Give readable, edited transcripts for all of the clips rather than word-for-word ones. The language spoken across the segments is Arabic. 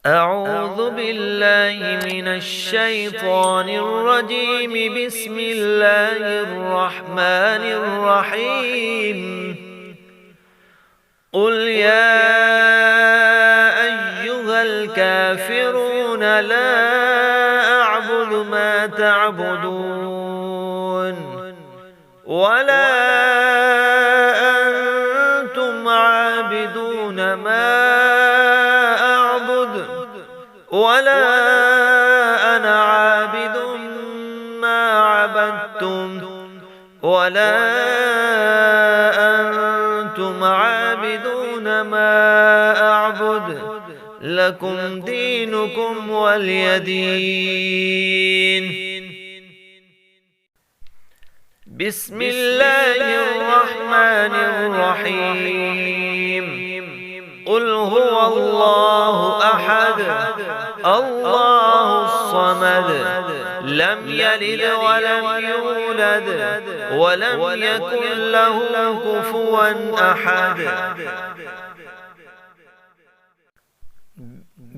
أعوذ بالله من الشيطان الرجيم. بسم الله الرحمن الرحيم. قل يا أيها الكافرون لا أعبد ما تعبدون ولا أنتم عابدون ما ولا أنا عابد ما عبدتم ولا أنتم عابدون ما أعبد لكم دينكم ولي دين. بسم الله الرحمن الرحيم. قل هو الله أحد الله الصمد لم يلد ولم يولد ولم يكن له كفوا أحد.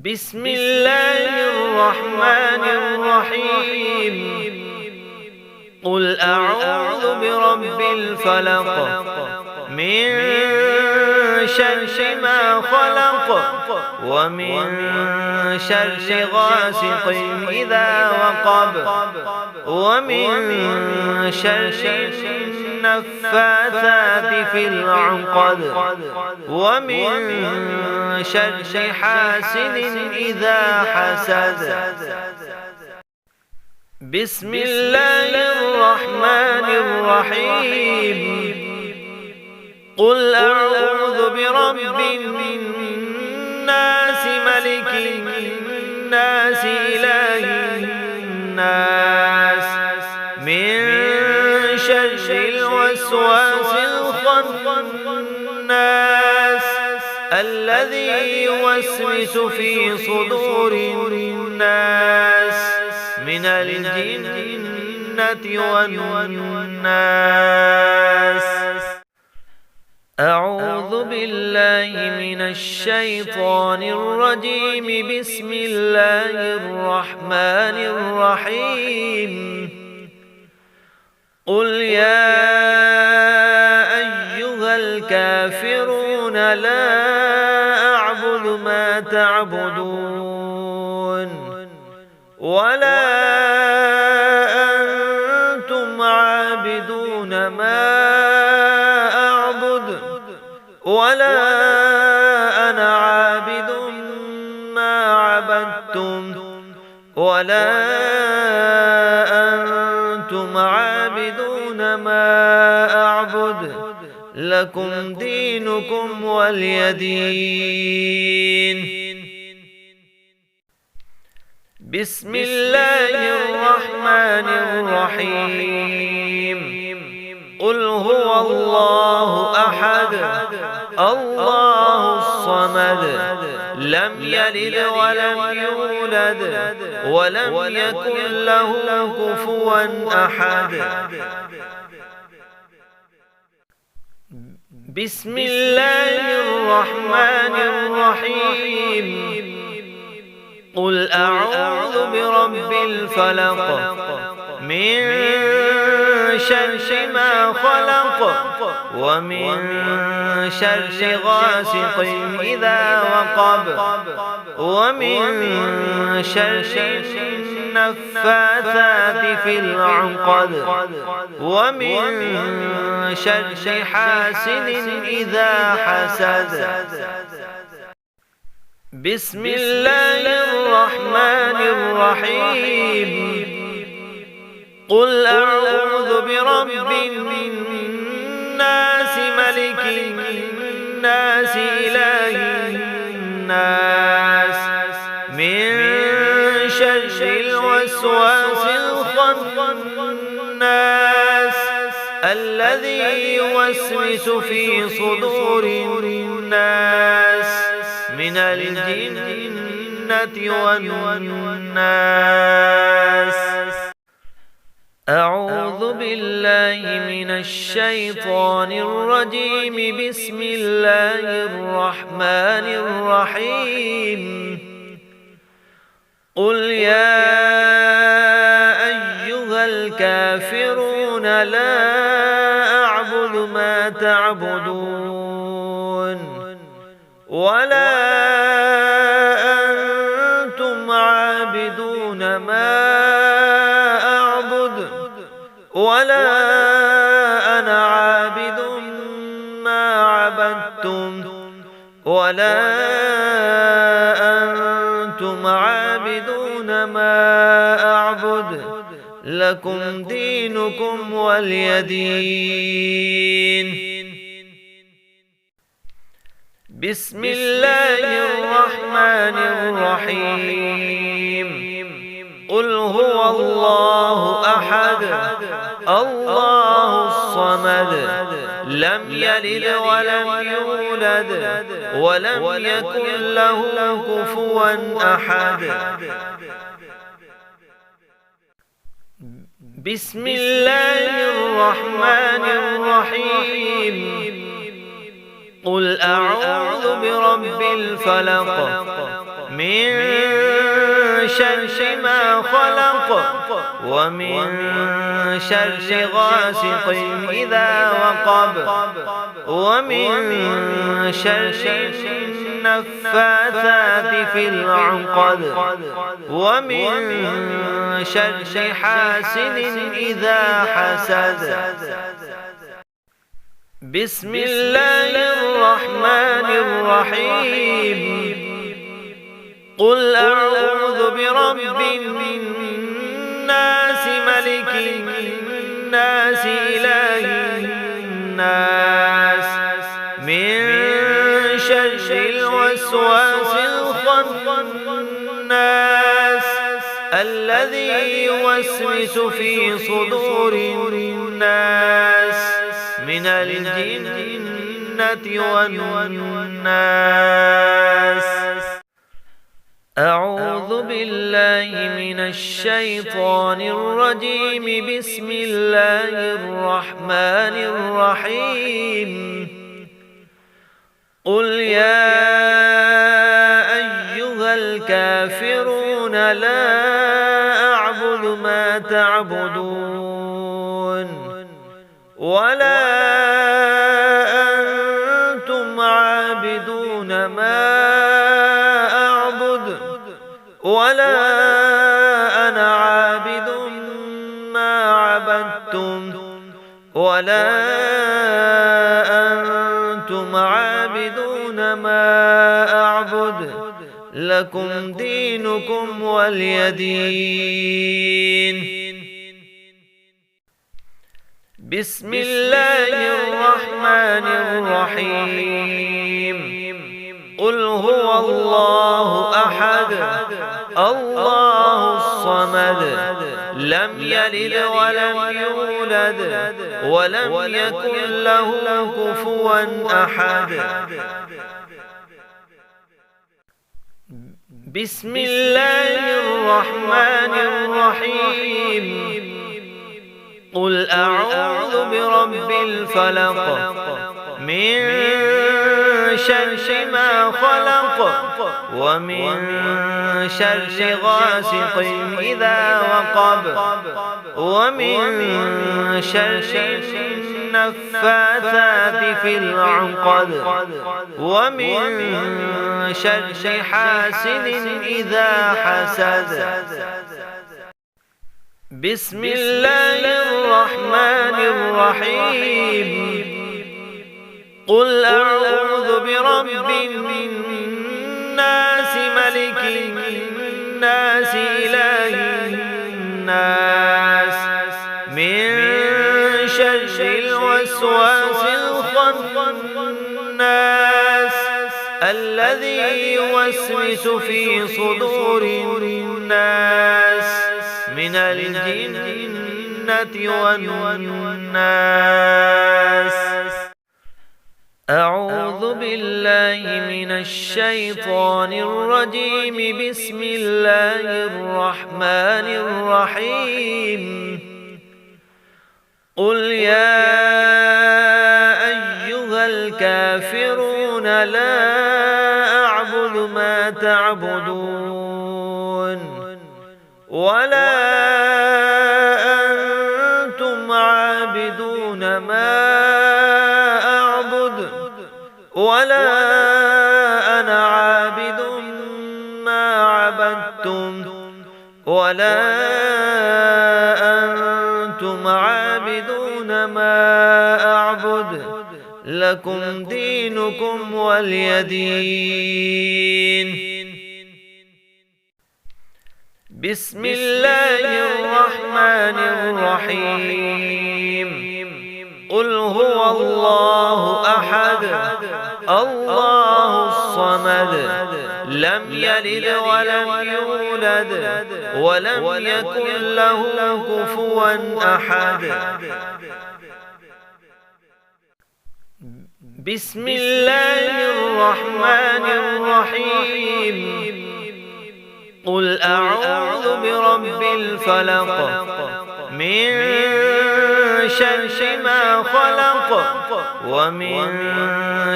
بسم الله الرحمن الرحيم. قل أعوذ برب الفلق من شر ما خلق ومن شر غاسق إذا وقب ومن شر النفاثات في العقد ومن شر حاسد إذا حسد. بسم الله الرحمن الرحيم. قل أعوذ برب الناس ملك الناس إله الناس من شر الوسواس الخناس الذي يوسوس في صدور الناس من الجنة والناس. أعوذ بالله من الشيطان الرجيم. بسم الله الرحمن الرحيم. قل يا أيها الكافرون لا أعبد ما تعبدون ولا أنتم عابدون ما ولا أنا عابد ما عبدتم ولا أنتم عابدون ما أعبد لكم دينكم ولي دين. بسم الله الرحمن الرحيم. قل هو الله أحد الله الصمد لم يلد ولم يولد ولم يكن له كفوا أحد. بسم الله الرحمن الرحيم. قل أعوذ برب الفلق من شر ما خلق ومن شر غاسق إذا وقب ومن شر النفاثات في العقد ومن شر حاسد إذا حسد. بسم الله الرحمن الرحيم. قل أعوذ برب الناس ملك الناس إله الناس من شر الوسواس الخناس الذي يوسوس في صدور الناس من الجنة والناس. أعوذ بالله من الشيطان الرجيم. بسم الله الرحمن الرحيم. قل يا أيها الكافرون لا أعبد ما تعبدون ولا أنتم عابدون ما أعبد ولا أنا عابد ما عبدتم ولا أنتم عابدون ما أعبد لكم دينكم ولي دين. بسم الله الرحمن الرحيم. قل هو الله أحد الله الصمد لم يلد ولم يولد ولم يكن له كفوا أحد. بسم الله الرحمن الرحيم. قل أعوذ برب الفلق من شر ما خلق ومن شر غاسق إذا وقب ومن شر النفاثات في العقد ومن شر حاسد إذا حسد. بسم الله الرحمن الرحيم. قل أعوذ برب الناس ملك الناس إله الناس من شر الوسواس الخناس الذي يوسوس في صدور الناس من الجنة والناس. أعوذ بالله من الشيطان الرجيم. بسم الله الرحمن الرحيم. قل يا أيها الكافرون لا أعبد ما تعبدون ولا أنتم عابدون ما أعبد ولا أنا عابد ما عبدتم ولا أنتم عابدون ما أعبد لكم دينكم ولي دين. بسم الله الرحمن الرحيم. قل هو الله أحد الله الصمد لم يلد ولم يولد ولم يكن له كفوا أحد. بسم الله الرحمن الرحيم. قل أعوذ برب الفلق من شر ما خلق ومن شر غاسق إذا وقب ومن شر النفاثات في العقد ومن شر حاسد إذا حسد. بسم الله الرحمن الرحيم. قل أعوذ برب الناس ملك الناس إله الناس من شر الوسواس الخناس الذي يوسوس في صدور الناس من الجنة والناس. أعوذ بالله من الشيطان الرجيم. بسم الله الرحمن الرحيم. قل يا أيها الكافرون لا أعبد ما تعبدون تعبدون ولا أنتم عابدون ما أعبد ولا أنا عابد ما عبدتم ولا أنتم عابدون ما أعبد لكم دينكم ولي دين. بسم الله الرحمن الرحيم. قل هو الله أحد الله الصمد لم يلد ولم يولد ولم يكن له كفوا أحد. بسم الله الرحمن الرحيم. قل أعوذ برب الفلق من شر ما خلق ومن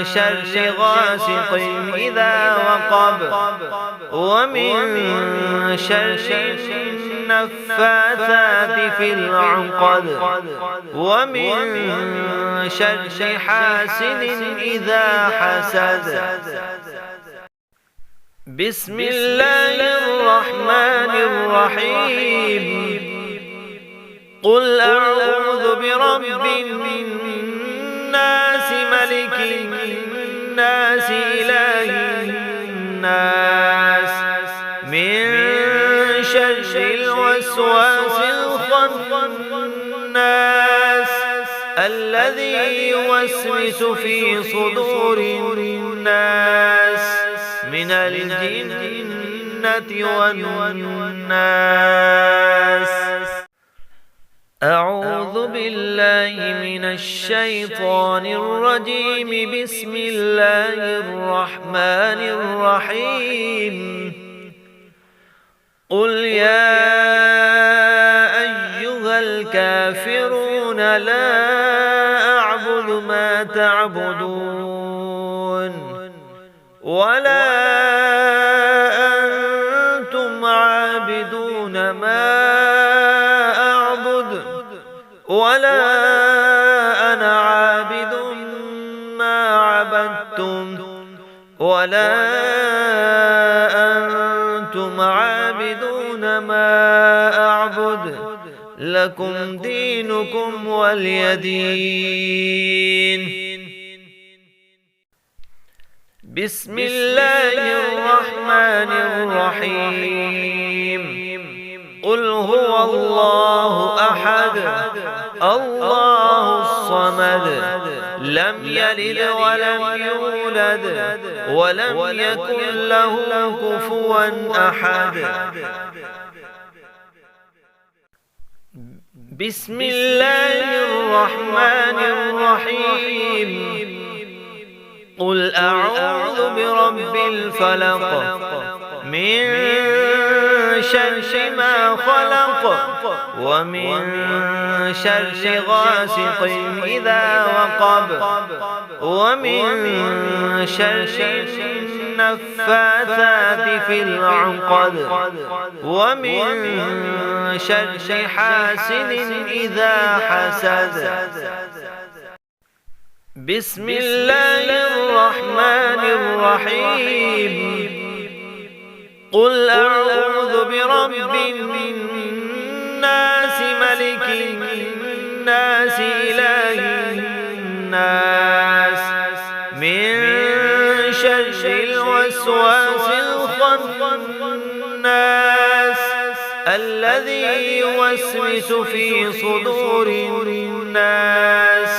شر غاسق إذا وقب ومن شر النفاثات في العقد ومن شر حاسد إذا حسد. بسم الله الرحمن الرحيم. قل أعوذ برب الناس ملك الناس إله الناس من شر الوسواس الخناس الذي يوسوس في صدور الناس من الجنة والناس. أعوذ بالله من الشيطان الرجيم. بسم الله الرحمن الرحيم. قل يا أيها الكافرون لا أعبد ما تعبدون ولا أنتم عابدون ما أعبد ولا أنا عابد ما عبدتم ولا أنتم عابدون ما أعبد لكم دينكم ولي دين. بسم الله الرحمن الرحيم. قل هو الله أحد الله الصمد لم يلد ولم يولد ولم يكن له كفوا أحد. بسم الله الرحمن الرحيم. قل أعوذ برب الفلق من شر ما خلق ومن شر غاسق إذا وقب ومن شر النفاثات في العقد ومن شر حاسد إذا حسد. بسم الله الرحمن الرحيم. قل أعوذ برب الناس ملك الناس إله الناس من شر الوسواس الخناس الذي يوسوس في صدور الناس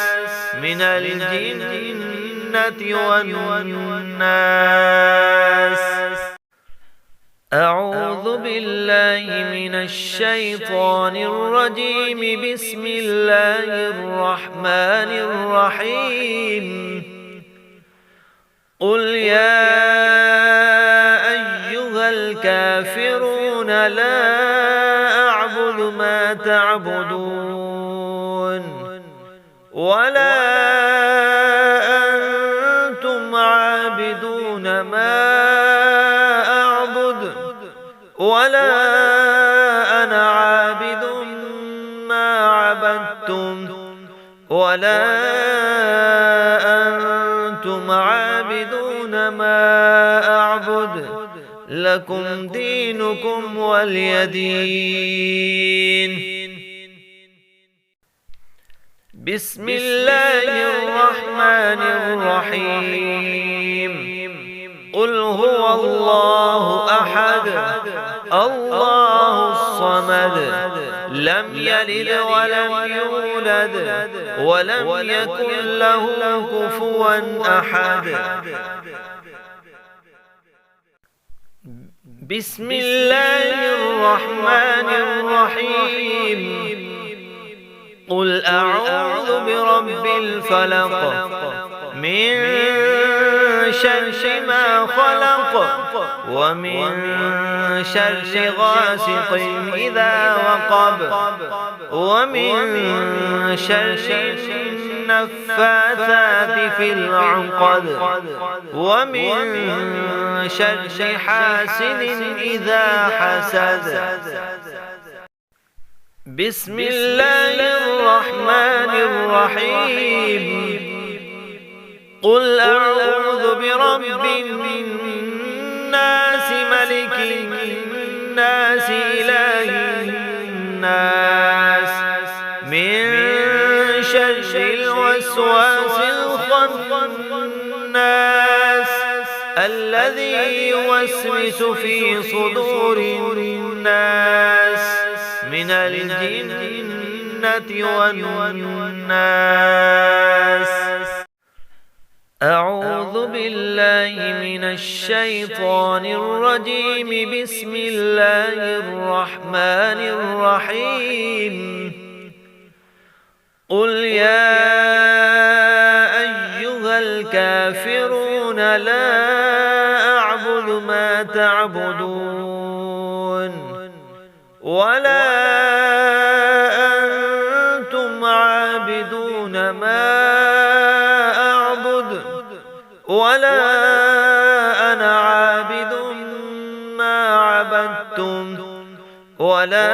من الجنة والناس. أعوذ بالله من الشيطان الرجيم. بسم الله الرحمن الرحيم. قل يا أيها الكافرون لا أعبد ما تعبدون ولا أنتم عابدون ما أعبد ولا أنا عابد ما عبدتم ولا أنتم عابدون ما أعبد لكم دينكم ولي دين. بسم الله الرحمن الرحيم. قل هو الله أحد الله الصمد لم يلد ولم يولد ولم يكن له كفوا أحد. بسم الله الرحمن الرحيم. قل أعوذ برب الفلق من شر ما خلق ومن شر غاسق إذا وقب ومن شر النفاثات في العقد ومن شر حاسد إذا حسد. بسم الله الرحمن الرحيم. قل أعوذ برب الناس ملك الناس إله الناس من شر الوسواس الخناس الذي يوسوس في صدور الناس من الجنة والناس. أعوذ بالله من الشيطان الرجيم. بسم الله الرحمن الرحيم. قل يا أيها الكافرون لا أعبد ما تعبدون ولا أنتم عابدون ما أعبد ولا أنا عابد ما عبدتم ولا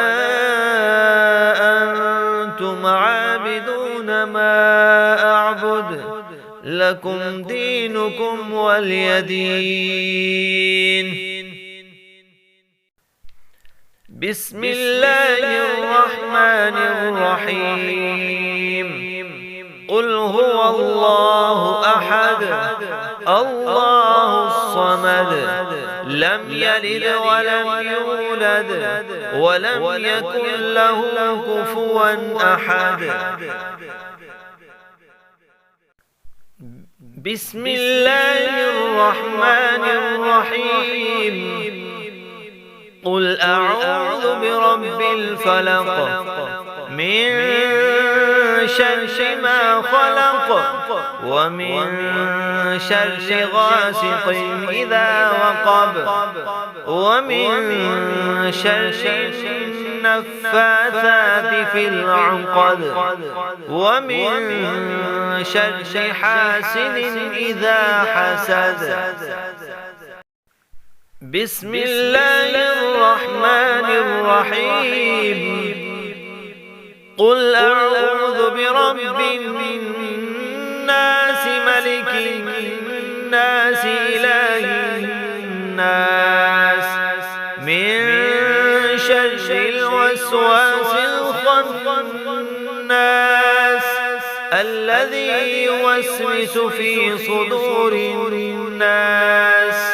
أنتم عابدون ما أعبد لكم دينكم ولي دين. بسم الله الرحمن الرحيم. قل هو الله أحد الله الصمد لم يلد ولم يولد ولم يكن له كفوا أحد. بسم الله الرحمن الرحيم. قل أعوذ برب الفلق من شر ما خلق ومن شر غاسق إذا وقب ومن شر النفاثات في العقد ومن شر حاسد إذا حسد. بسم الله الرحمن الرحيم. قل أعوذ برب الناس ملك الناس إله الناس من شر الوسواس الخناس الذي يوسوس في صدور الناس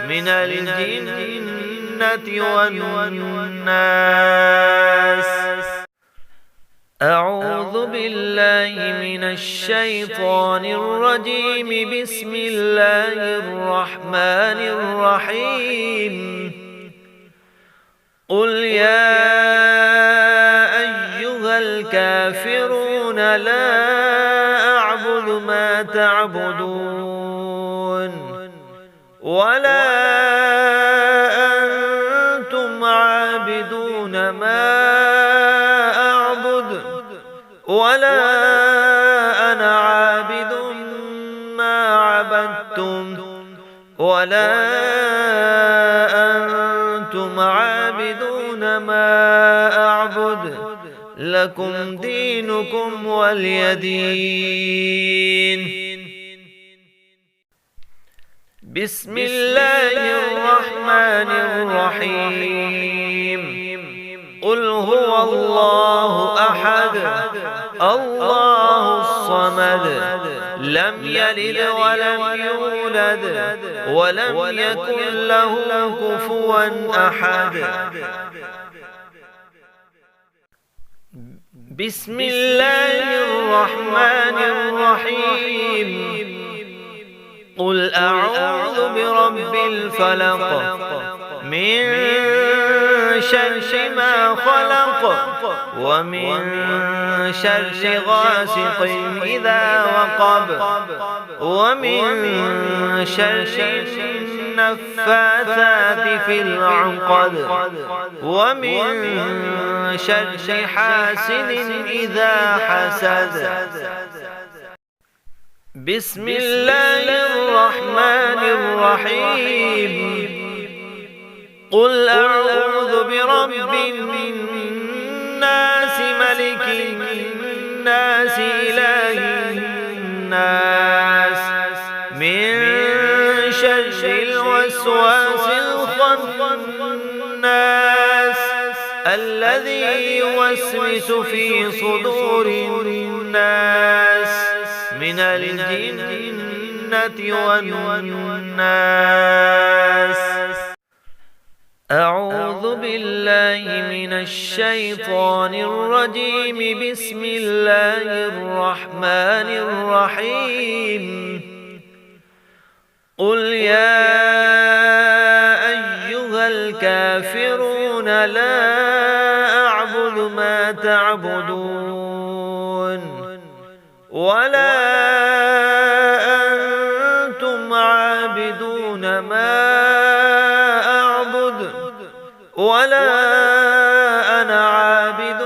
من الجنة والناس. أعوذ بالله من الشيطان الرجيم. بسم الله الرحمن الرحيم. قل يا أيها الكافرون لا أعبد ما تعبدون ولا أنتم عابدون ما أعبد ولا أنا عابد ما عبدتم ولا أنتم عابدون عابدون ما أعبد لكم دينكم ولي دين. بسم الله الرحمن الرحيم. قل هو الله أحد الله الصمد لم يلد ولم يولد ولم يكن له كفوا أحد. بسم الله الرحمن الرحيم. قل أعوذ برب الفلق من شر ما خلق ومن شر غاسق إذا وقب ومن شر النفاثات في العقد ومن شر حاسد إذا حسد. بسم الله الرحمن الرحيم. قل أعوذ برب الناس ملك الناس إله الناس من شر الوسواس الخناس الذي يوسوس في صدور الناس من الجنة والناس. أعوذ بالله من الشيطان الرجيم. بسم الله الرحمن الرحيم. قل يا أيها الكافرون لا أعبد ما تعبدون ولا أنتم عابدون ما أعبد ولا أنا عابد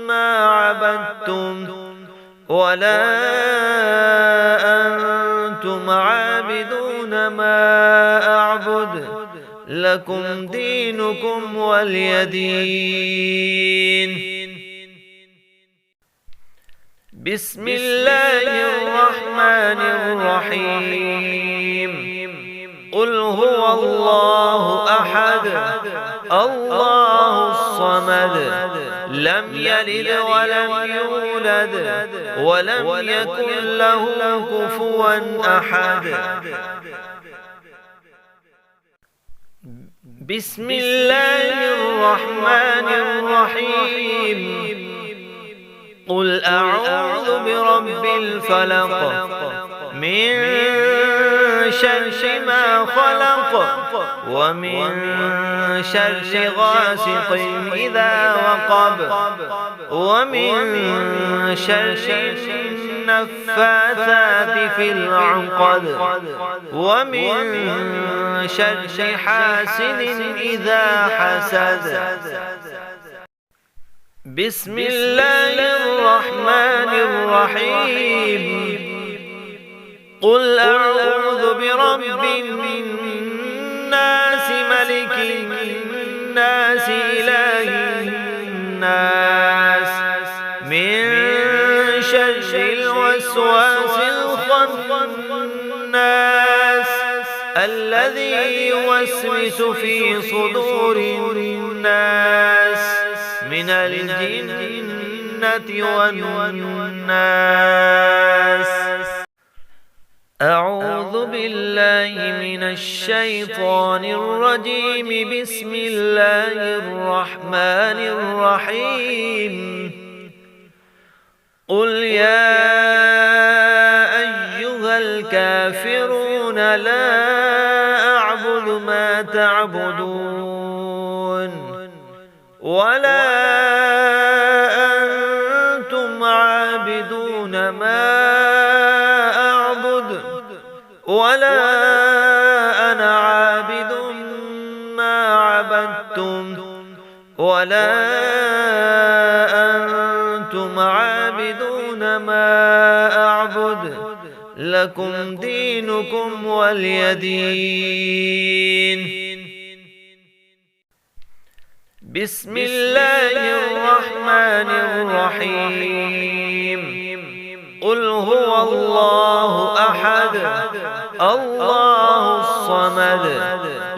ما عبدتم ولا أنتم عابدون ما أعبد لكم دينكم ولي دين. بسم الله الرحمن الرحيم. قل هو الله أحد الله الصمد لم يلد ولم يولد ولم يكن له كفوا أحد. بسم الله الرحمن الرحيم. قل أعوذ برب الفلق من شر ما خلق ومن شر غاسق إذا وقب ومن شر النفاثات في العقد ومن شر حاسد إذا حسد. بسم الله الرحمن الرحيم. قل أعوذ برب الناس ملك الناس إله الناس من شر الوسواس الخناس الذي يوسوس في صدور الناس من الجنة والناس. أعوذ بالله من الشيطان الرجيم. بسم الله الرحمن الرحيم. قل يا أيها الكافرون لا أعبد ما تعبدون ولا أنتم عابدون ما أعبد ولا أنا عابد ما عبدتم ولا أنتم عابدون ما أعبد لكم دينكم ولي دين. بسم الله الرحمن الرحيم قل هو الله أحد الله الصمد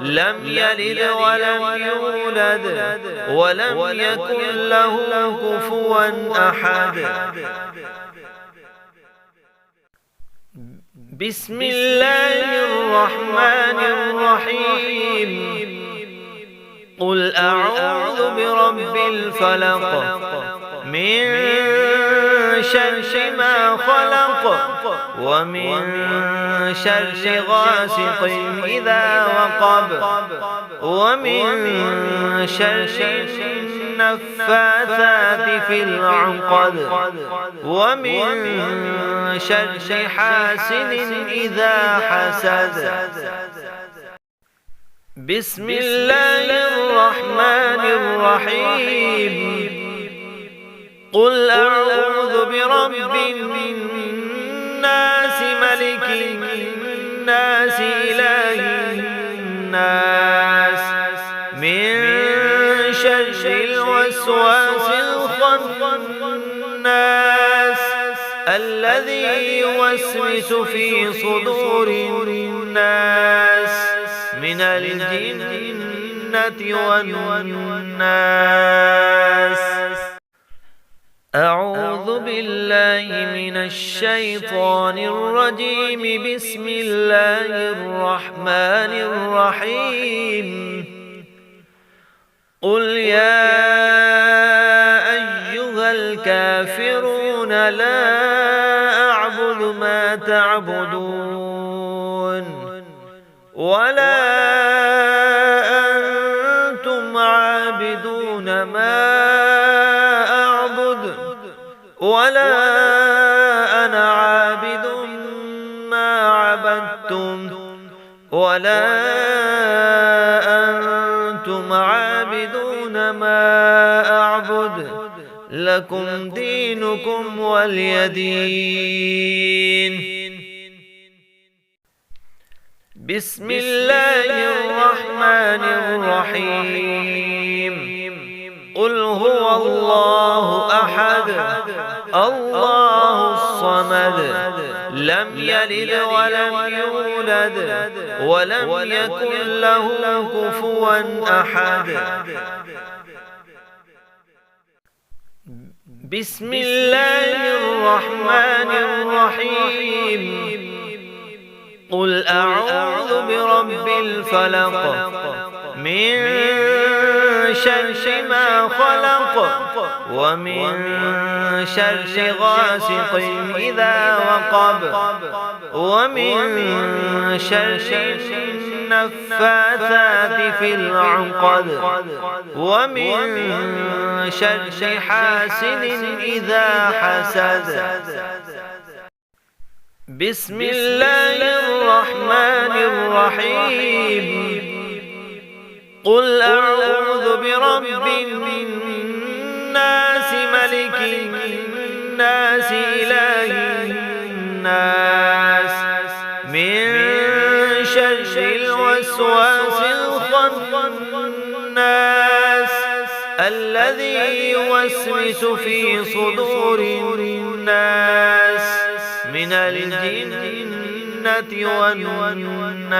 لم يلد ولم يولد ولم يكن له كفوا أحد بسم الله الرحمن الرحيم قل أعوذ برب الفلق من شر ما خلق ومن شر غاسق إذا وقب ومن شر النفاثات في العقد ومن شر حاسد إذا حسد بسم الله الرحمن الرحيم قل أعوذ برب الناس ملك الناس إله الناس من شر الوسواس الخناس الذي يوسوس في صدور الناس من الجنة والناس أعوذ بالله من الشيطان الرجيم بسم الله الرحمن الرحيم قل يا أيها الكافرون لا أعبد ما تعبدون ولا أنتم عابدون ما أعبد ولا أنا عابد ما عبدتم ولا أنتم عابدون ما أعبد لكم دينكم ولي دين بسم الله الرحمن الرحيم قل هو الله أحد الله الصمد لم يلد ولم يولد ولم يكن له كفوا أحد بسم الله الرحمن الرحيم قل أعوذ برب الفلق من شر ما خلق ومن شر غاسق إذا وقب ومن شر النفاثات في العقد ومن شر حاسد إذا حسد بسم الله الرحمن الرحيم قل أعوذ برب الناس ملك الناس إله الناس من شر الوسواس الخناس الذي يوسوس في صدور الناس من الجنة والناس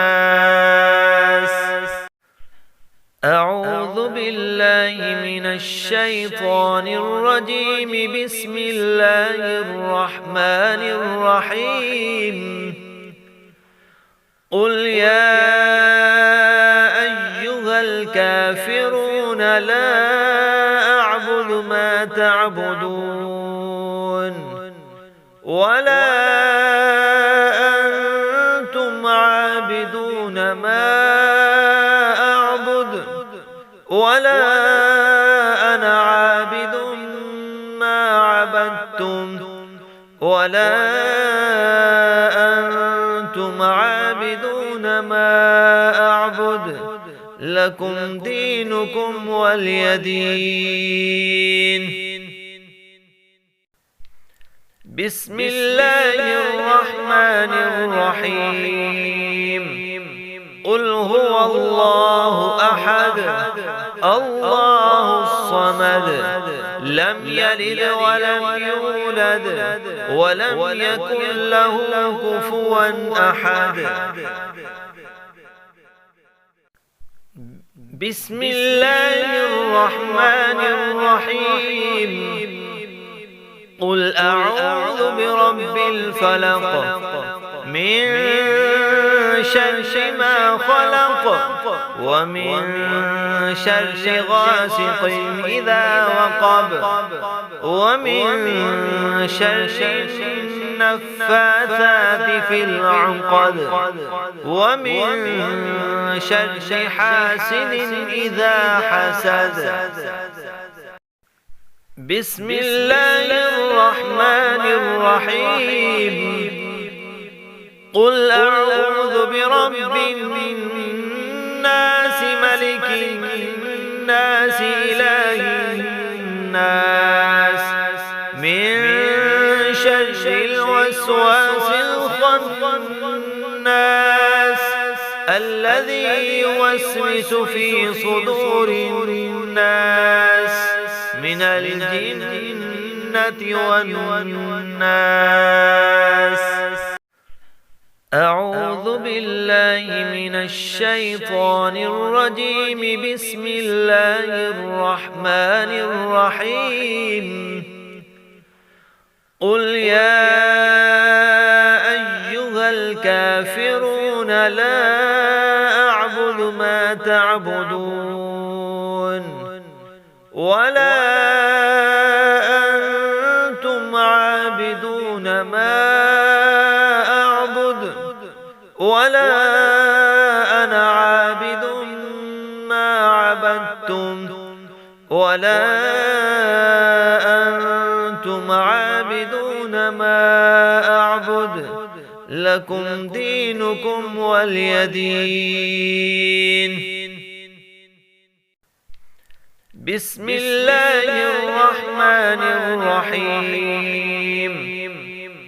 أعوذ بالله من الشيطان الرجيم بسم الله الرحمن الرحيم قل يا أيها الكافرون لا أعبد ما تعبدون ولا أنتم عابدون ما أعبد ولا أنا عابد ما عبدتم ولا أنتم عابدون ما أعبد لكم دينكم ولي دين بسم الله الرحمن الرحيم قل هو الله أحد الله الصمد لم يلد ولم يولد ولم يكن له كفوا أحد. بسم الله الرحمن الرحيم. قل أعوذ برب الفلق من شر ما خلق ومن شر غاسق إذا وقب ومن شر النفاثات في العقد ومن شر حاسد إذا حسد. بسم الله الرحمن الرحيم. قل أعوذ برب الناس ملك الناس إله الناس من شر الوسواس الخناس الذي يوسوس في صدور الناس من الجنة والناس. أعوذ بالله من الشيطان الرجيم. بسم الله الرحمن الرحيم. قل يا أيها الكافرون لا أعبد ما تعبدون ولا أنتم عابدون ما ولا أنا عابد ما عبدتم ولا أنتم عابدون ما أعبد لكم دينكم ولي دين. بسم الله الرحمن الرحيم.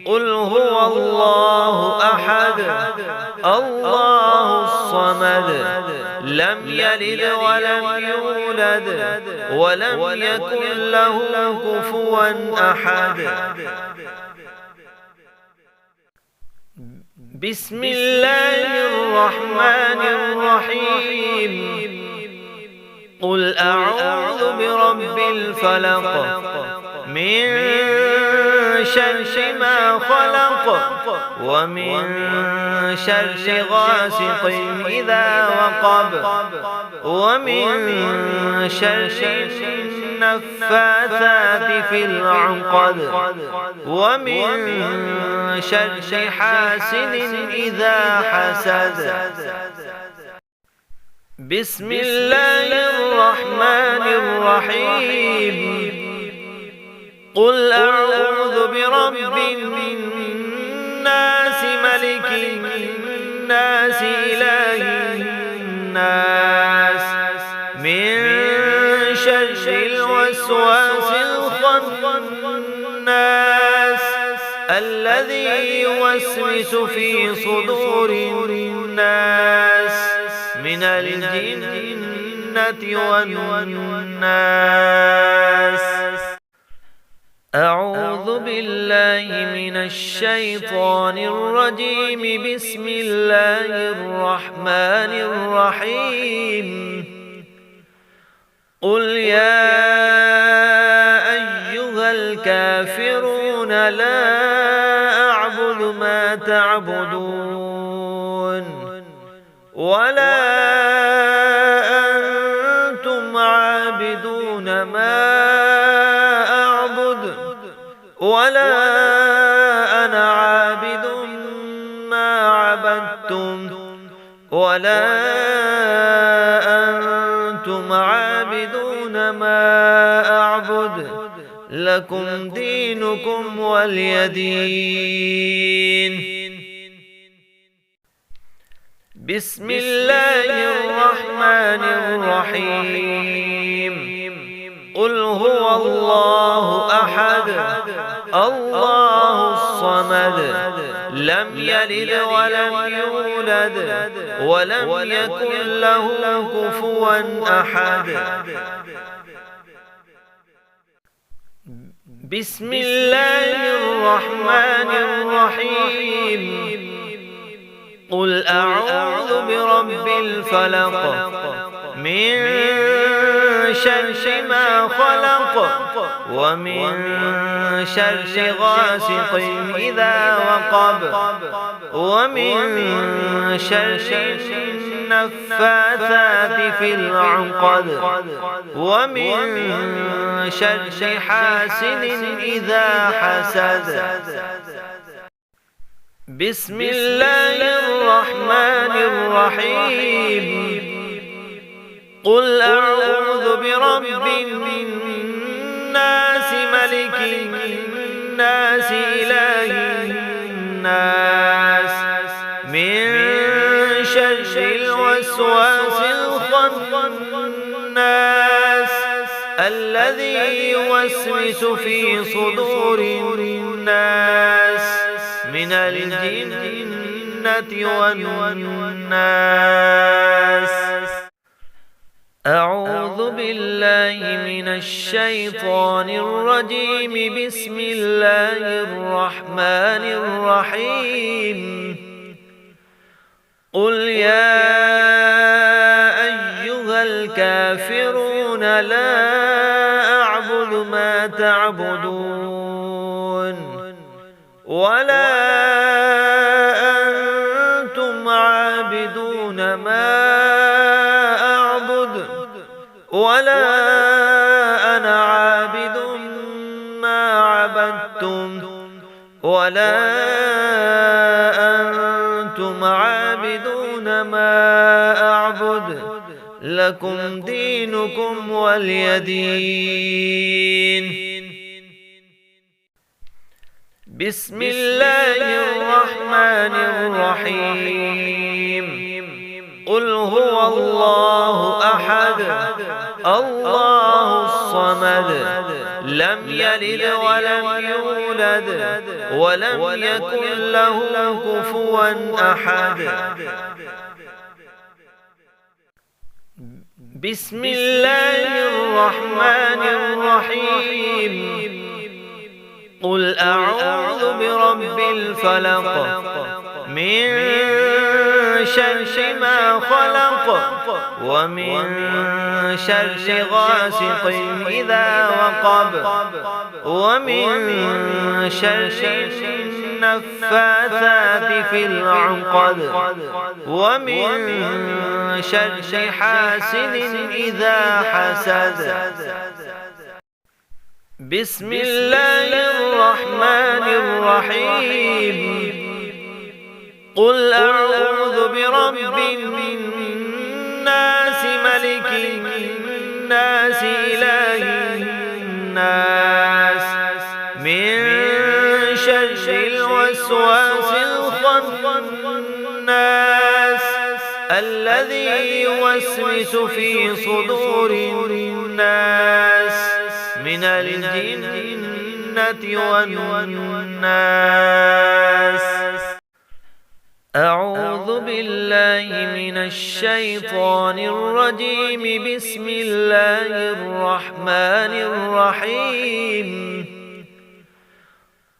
قل هو الله أحد الله الصمد لم يلد ولم يولد ولم يكن له كفوا أحد. بسم الله الرحمن الرحيم. قل أعوذ برب الفلق من شر ما خلق ومن شر غاسق إذا وقب ومن شر النفاثات في العقد ومن شر حاسد إذا حسد. بسم الله الرحمن الرحيم. قل أعوذ برب الناس ملك الناس إله الناس من شر الوسواس الخناس الذي يوسوس في صدور الناس من الجنة والناس. أعوذ بالله من الشيطان الرجيم. بسم الله الرحمن الرحيم. قل يا أيها الكافرون لا أعبد ما تعبدون ولا أنتم عابدون ما ولا أنا عابد ما عبدتم ولا أنتم عابدون ما أعبد لكم دينكم ولي دين. بسم الله الرحمن الرحيم. قل هو الله أحد الله الصمد الصمد لم يلد ولم يولد ولم يكن له كفوا أحد. بسم الله الرحمن الرحيم. قل أعوذ برب الفلق من شر ما خلق ومن شر غاسق إذا وقب ومن شر النفاثات في العقد ومن شر حاسد إذا حسد. بسم الله الرحمن الرحيم. قل أعوذ برب الناس ملك الناس إله الناس من شر الوسواس الخناس الذي يوسوس في صدور الناس من الجنة والناس. أعوذ بالله من الشيطان الرجيم. بسم الله الرحمن الرحيم. قل يا أيها الكافرون لا أعبد ما تعبدون ولا أنتم عابدون ما ولا أنا عابد ما عبدتم ولا أنتم عابدون ما أعبد لكم دينكم ولي دين. بسم الله الرحمن الرحيم. قل هو الله أحد الله الصمد لم يلد ولم يولد ولم يكن له كفوا أحد. بسم الله الرحمن الرحيم. قل أعوذ برب الفلق من شر ما خلق ومن شر غاسق إذا وقب ومن شر النفاثات في العقد ومن شر حاسد إذا حسد. بسم الله الرحمن الرحيم. قل أعوذ برب الناس ملك الناس إله الناس من شر الوسواس الخناس الذي يوسوس في صدور الناس من الجنة والناس. أعوذ بالله من الشيطان الرجيم. بسم الله الرحمن الرحيم.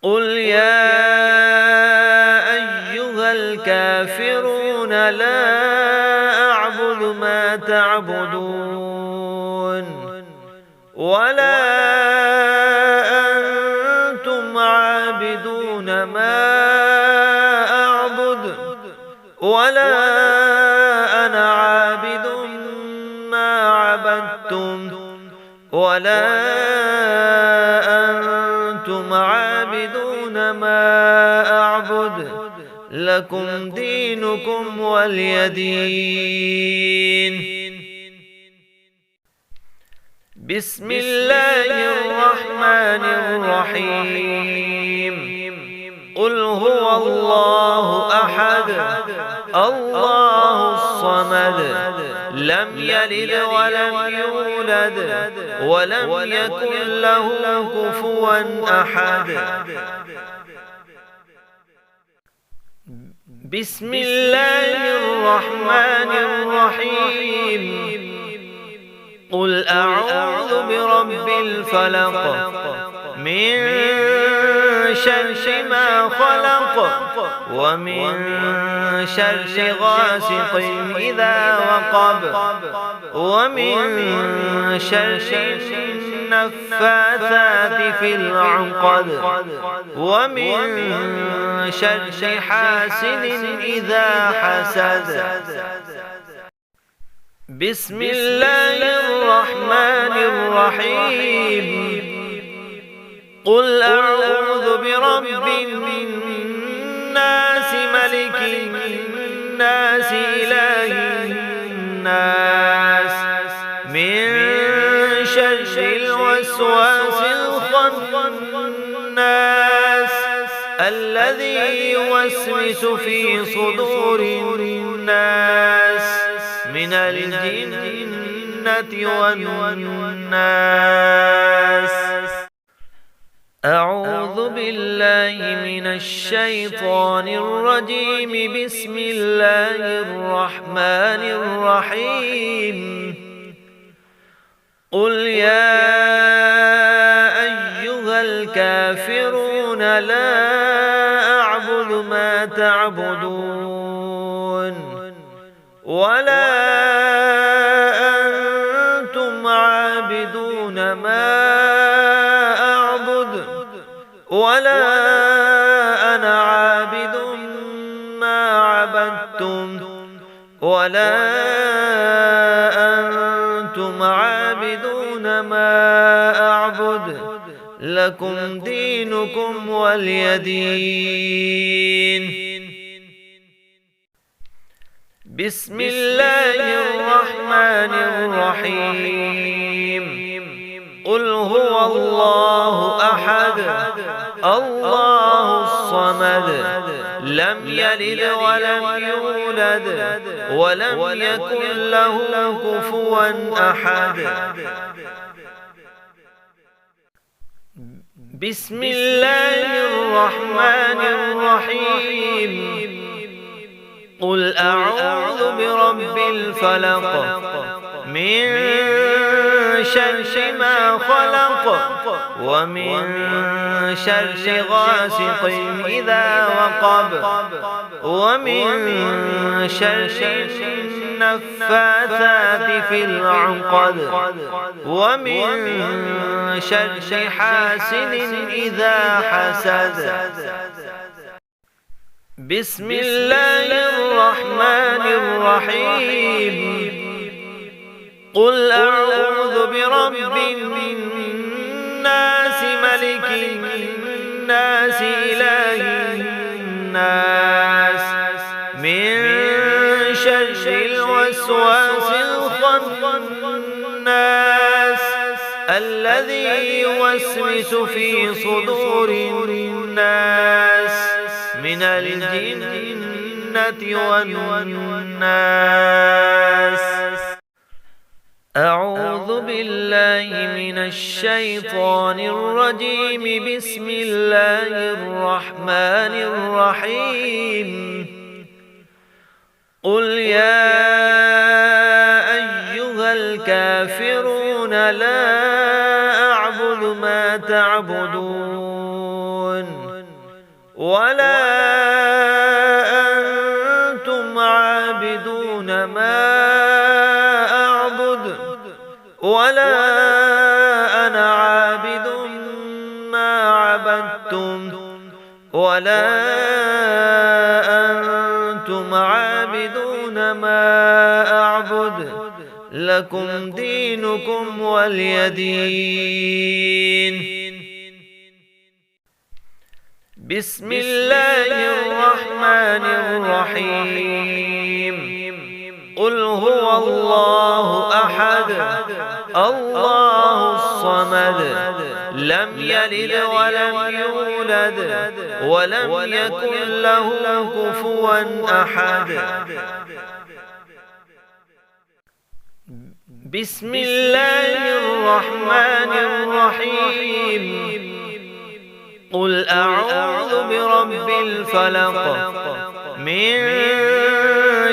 قل يا أيها الكافرون لا أعبد ما تعبدون ولا أنتم عابدون ما ولا أنا عابد ما عبدتم ولا أنتم عابدون ما أعبد لكم دينكم ولي دين. بسم الله الرحمن الرحيم. قل هو الله أحد الله الصمد لم يلد ولم يولد ولم يكن له كفوا أحد. بسم الله الرحمن الرحيم قل أعوذ برب الفلق من شر ما خلق ومن شر غاسق إذا وقب ومن شر النفاثات في العقد ومن شر حاسد إذا حسد. بسم الله الرحمن الرحيم قل أعوذ برب الناس ملك الناس إله الناس من شر الوسواس الخناس الذي يوسوس في صدور الناس من الجنة والناس. أعوذ بالله من الشيطان الرجيم. بسم الله الرحمن الرحيم قل يا أيها الكافرون لا أعبد ما تعبدون ولا أنتم عابدون ما أعبد ولا أنا عابد ما عبدتم ولا أنتم عابدون ما أعبد لكم دينكم ولي دين. بسم الله الرحمن الرحيم قل هو الله أحد الله الصمد لم يلد ولم يولد ولم يكن له كفوا أحد. بسم الله الرحمن الرحيم قل أعوذ برب الفلق من شر ما خلق ومن شر غاسق إذا وقب ومن شر النفاثات في العقد ومن شر حاسد إذا حسد. بسم الله الرحمن الرحيم قل أعوذ برب الناس ملك الناس إله الناس من شر الوسواس الخناس الذي يوسوس في صدور الناس من الجنة والناس. أعوذ بالله من الشيطان الرجيم. بسم الله الرحمن الرحيم قل يا أيها الكافرون لا أعبد ما تعبدون ولا أنتم عابدون ما أعبد ولا أنا عابد ما عبدتم ولا أنتم عابدون ما أعبد لكم دينكم ولي دين. بسم الله الرحمن الرحيم قل هو الله أحد الله الصمد لم يلد ولم يولد ولم يكن له كفوا أحد. بسم الله الرحمن الرحيم قل أعوذ برب الفلق من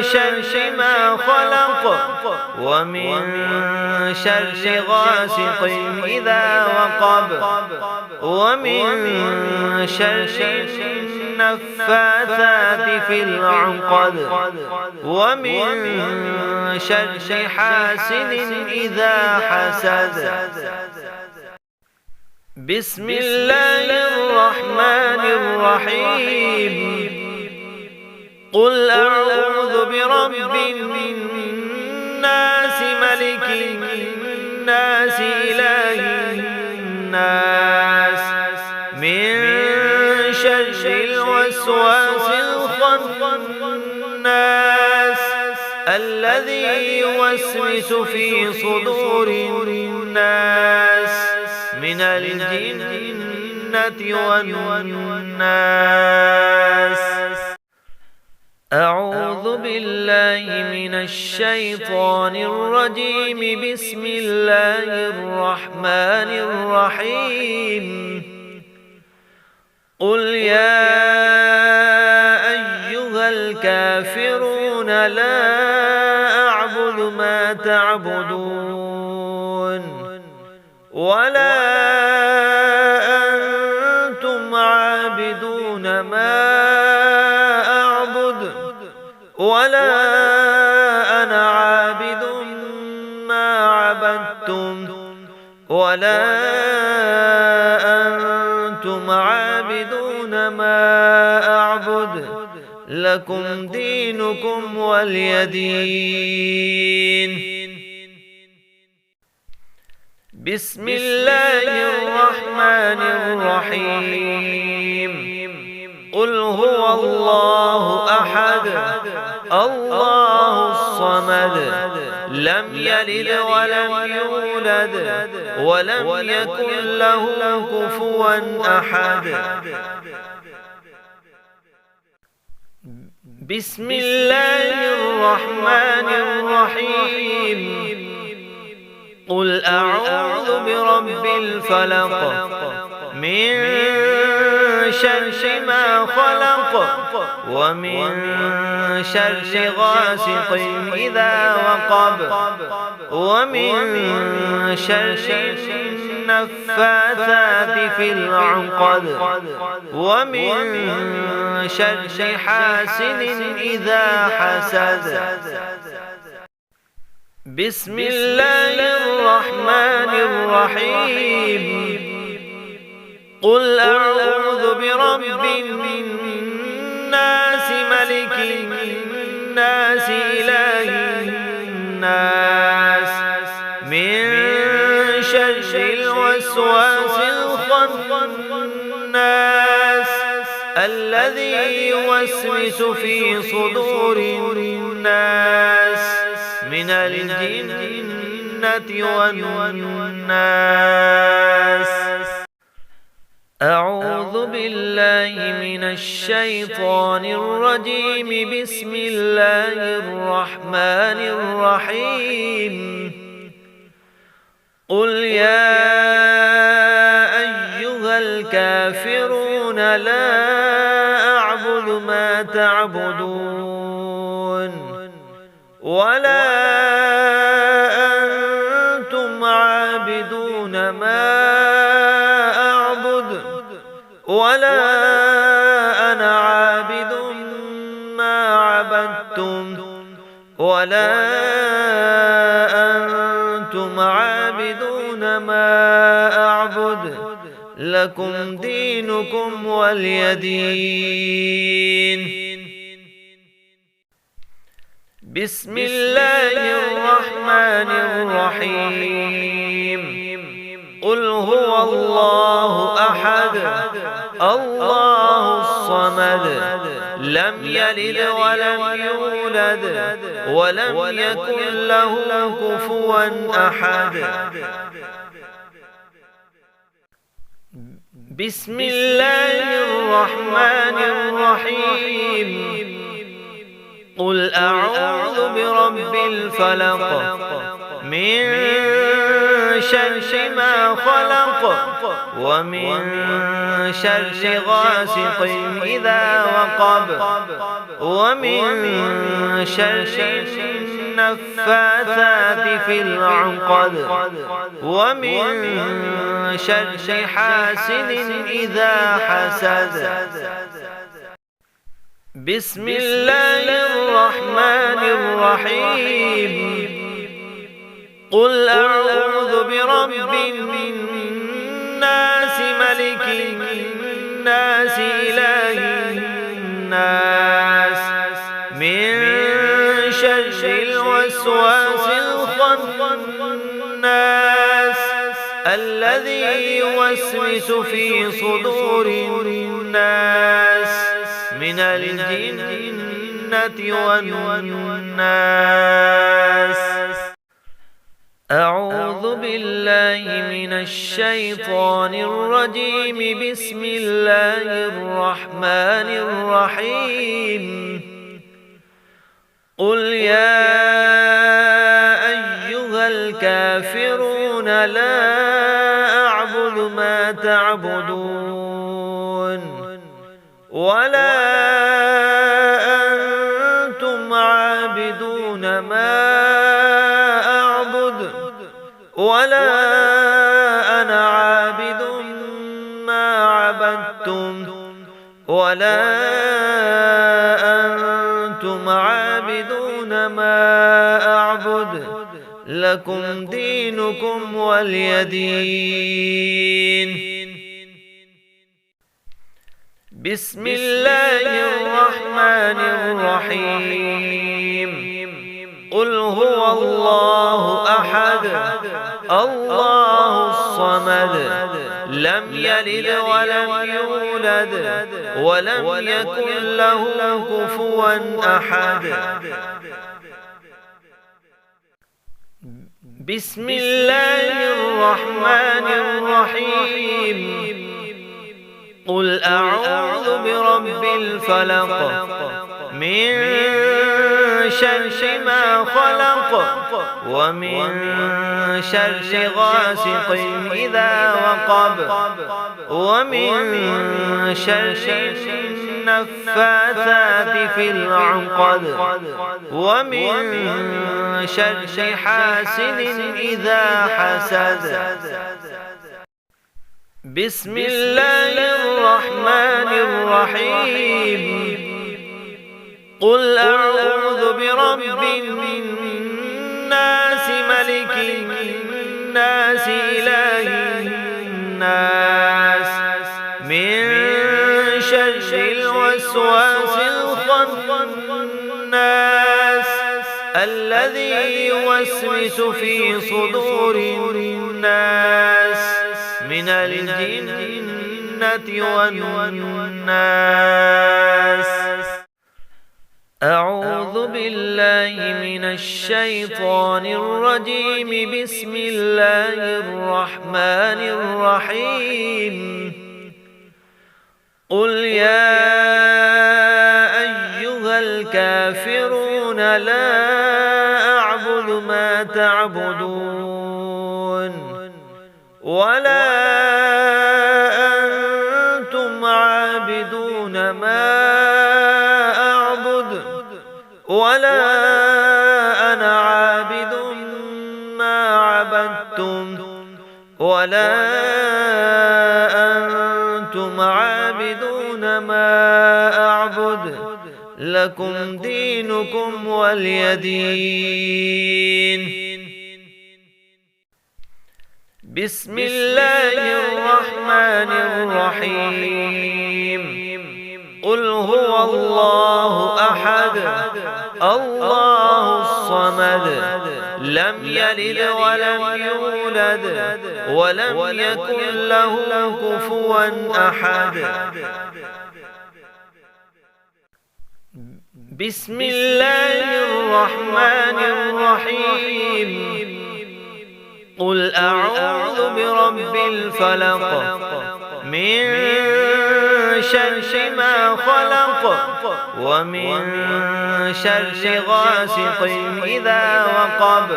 شر ما خلق ومن شر غاسق إذا وقب ومن شر النفاثات في العقد ومن شر حاسد إذا حسد. بسم الله الرحمن الرحيم. قل أعوذ برب الناس ملك الناس إله الناس من شر الوسواس الخناس الذي يوسوس في صدور الناس من الجنة والناس. أعوذ بالله من الشيطان الرجيم. بسم الله الرحمن الرحيم. قل يا أيها الكافرون لا أعبد ما تعبدون ولا أنتم عابدون ما أعبد ولا أنا عابد ما عبدتم ولا أنتم عابدون ما أعبد لكم دينكم ولي دين. بسم الله الرحمن الرحيم. قل هو الله أحد الله الصمد لم يلد ولم يولد ولم يكن له كفوا أحد. بسم الله الرحمن الرحيم. قل أعوذ برب الفلق من شر ما خلق ومن شر غاسق إذا وقب ومن شر النفاثات في العقد ومن شر حاسد إذا حسد. بسم الله الرحمن الرحيم. قل أعوذ برب الناس ملك الناس إله الناس من شر الوسواس الخناس الذي يوسوس في صدور الناس من الجنة والناس. أعوذ بالله من الشيطان الرجيم. بسم الله الرحمن الرحيم. قل يا أيها الكافرون لا أعبد ما تعبدون ولا أنتم عابدون ما أعبد ولا أنا عابد ما عبدتم ولا أنتم عابدون ما أعبد لكم دينكم ولي دين. بسم الله الرحمن الرحيم. قل هو الله أحد الله الصمد لم يلد ولم يولد ولم يكن له كفوا أحد. بسم الله الرحمن الرحيم. قل أعوذ برب الفلق من شر ما خلق ومن شر غاسق إذا وقب ومن شر النفاثات في العقد ومن شر حاسد إذا حسد. بسم الله الرحمن الرحيم. قل أعوذ برب الناس ملك الناس إله الناس من شر الوسواس الخناس الذي يوسوس في صدور الناس من الجنة والناس. أعوذ بالله من الشيطان الرجيم. بسم الله الرحمن الرحيم. قل يا أيها الكافرون لا أعبد ما تعبدون ولا أنتم عابدون ما أعبد ولا أنا عابد ما عبدتم ولا أنتم عابدون ما أعبد لكم دينكم ولي دين. بسم الله الرحمن الرحيم. قل هو الله أحد الله الصمد لم يلد ولم يولد ولم يكن له كفوا أحد. بسم الله الرحمن الرحيم. قل أعوذ برب الفلق من شر ما خلق ومن شر غاسق إذا وقب ومن شر النفاثات في العقد ومن شر حاسد إذا حسد. بسم الله الرحمن الرحيم. قل أعوذ برب الناس ملك الناس إله الناس من شر الوسواس الخناس الذي يوسوس في صدور الناس من الجنة والناس. أعوذ بالله من الشيطان الرجيم. بسم الله الرحمن الرحيم. قل يا أيها الكافرون لا أعبد ما تعبدون ولا أنتم عابدون ما أعبد ولا أنا عابد ما عبدتم ولا أنتم عابدون ما أعبد لكم دينكم ولي دين. بسم الله الرحمن الرحيم. قل هو الله أحد الله الصمد لم يلد ولم يولد ولم يكن له كفوا أحد. بسم الله الرحمن الرحيم. قل أعوذ برب الفلق من شر ما خلق ومن شر غاسق إذا وقب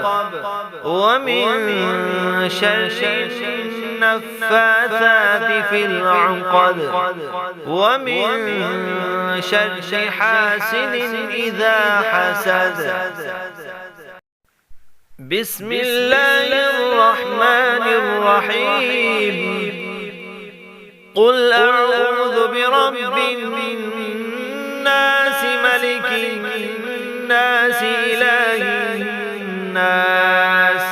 ومن شر النفاثات في العقد ومن شر حاسد إذا حسد. بسم الله الرحمن الرحيم. قل أعوذ برب الناس ملك الناس إله الناس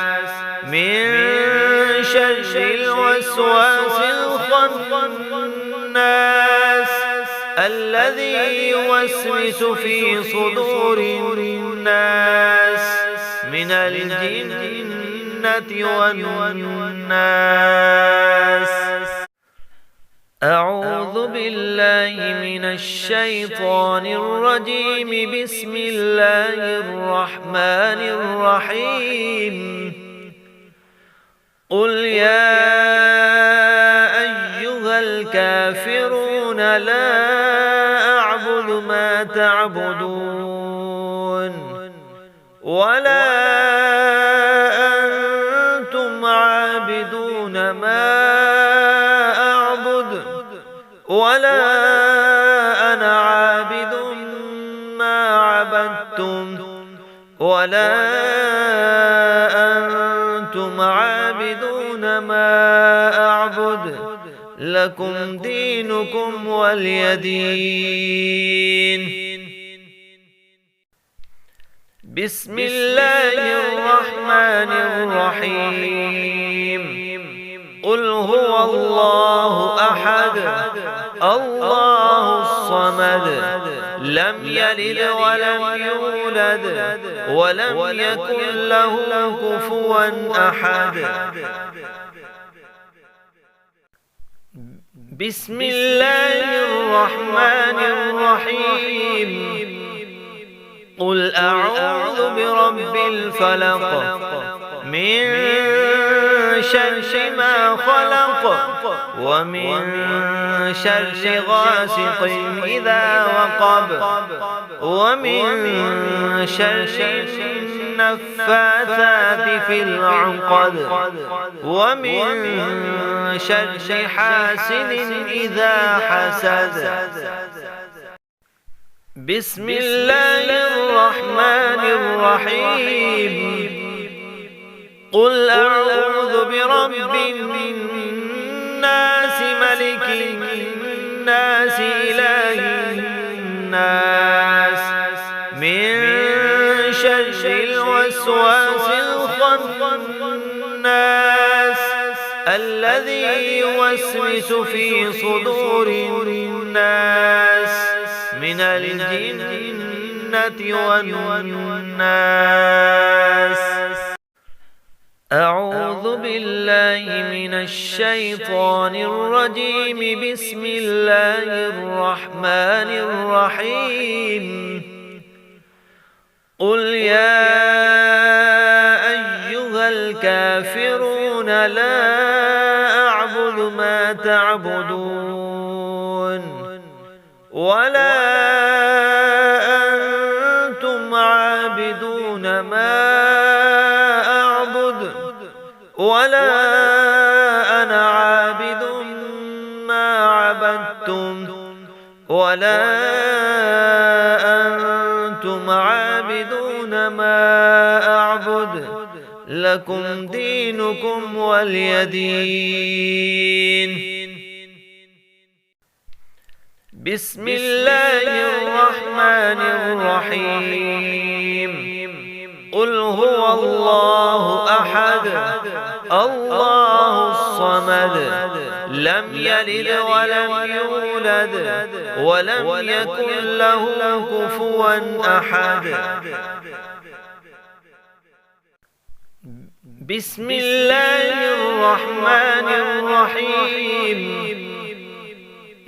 من شر الوسواس الخناس الذي يوسوس في صدور الناس من الجنة والناس. أعوذ بالله من الشيطان الرجيم. بسم الله الرحمن الرحيم. قل يا أيها الكافرون لا أعبد ما تعبدون ولا أنتم عابدون ما ولا أنا عابد ما عبدتم ولا أنتم عابدون ما أعبد لكم دينكم ولي دين. بسم الله الرحمن الرحيم. قل هو الله أحد الله الصمد لم يلد ولم يولد ولم يكن له كفوا أحد. بسم الله الرحمن الرحيم. قل أعوذ برب الفلق من شر ما خلق ومن شر غاسق إذا وقب ومن شر النفاثات في العقد ومن شر حاسد إذا حسد. بسم الله الرحمن الرحيم. قل أعوذ برب الناس ملك الناس إله الناس من شر الوسواس الخناس الذي يوسوس في صدور الناس من الجنة والناس. أعوذ بالله من الشيطان الرجيم. بسم الله الرحمن الرحيم. قل يا أيها الكافرون لا أعبد ما تعبدون ولا أنتم عابدون ما ولا أنا عابد ما عبدتم ولا أنتم عابدون ما أعبد لكم دينكم ولي دين. بسم الله الرحمن الرحيم. قل هو الله أحد الله الصمد لم يلد ولم يولد ولم يكن له كفوا أحد. بسم الله الرحمن الرحيم.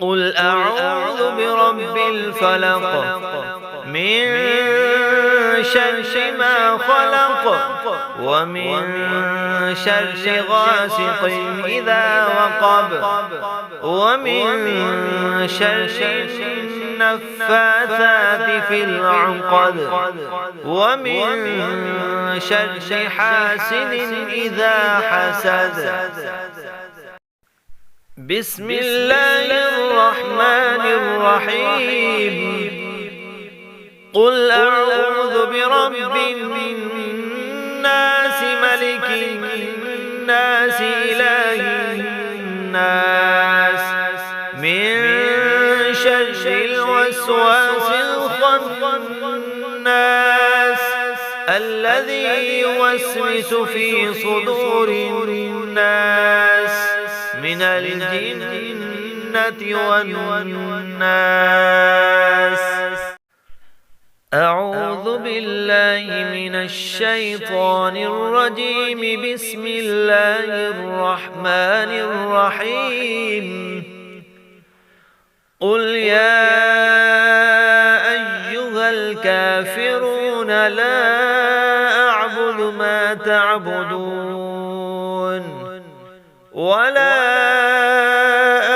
قل أعوذ برب الفلق من شر ما خلق ومن شر غاسق إذا وقب ومن شر النفاثات في العقد ومن شر حاسد إذا حسد. بسم الله الرحمن الرحيم. قل أعوذ برب الناس ملك الناس إله الناس من شر الوسواس الخناس الذي يوسوس في صدور الناس من الجنة والناس. أعوذ بالله من الشيطان الرجيم. بسم الله الرحمن الرحيم. قل يا أيها الكافرون لا أعبد ما تعبدون ولا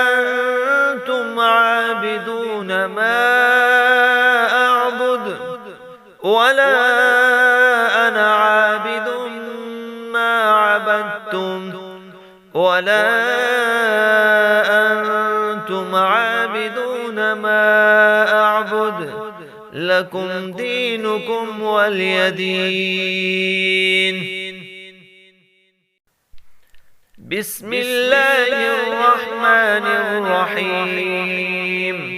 أنتم عابدون ما ولا أنا عابد ما عبدتم ولا أنتم عابدون ما أعبد لكم دينكم ولي دين. بسم الله الرحمن الرحيم.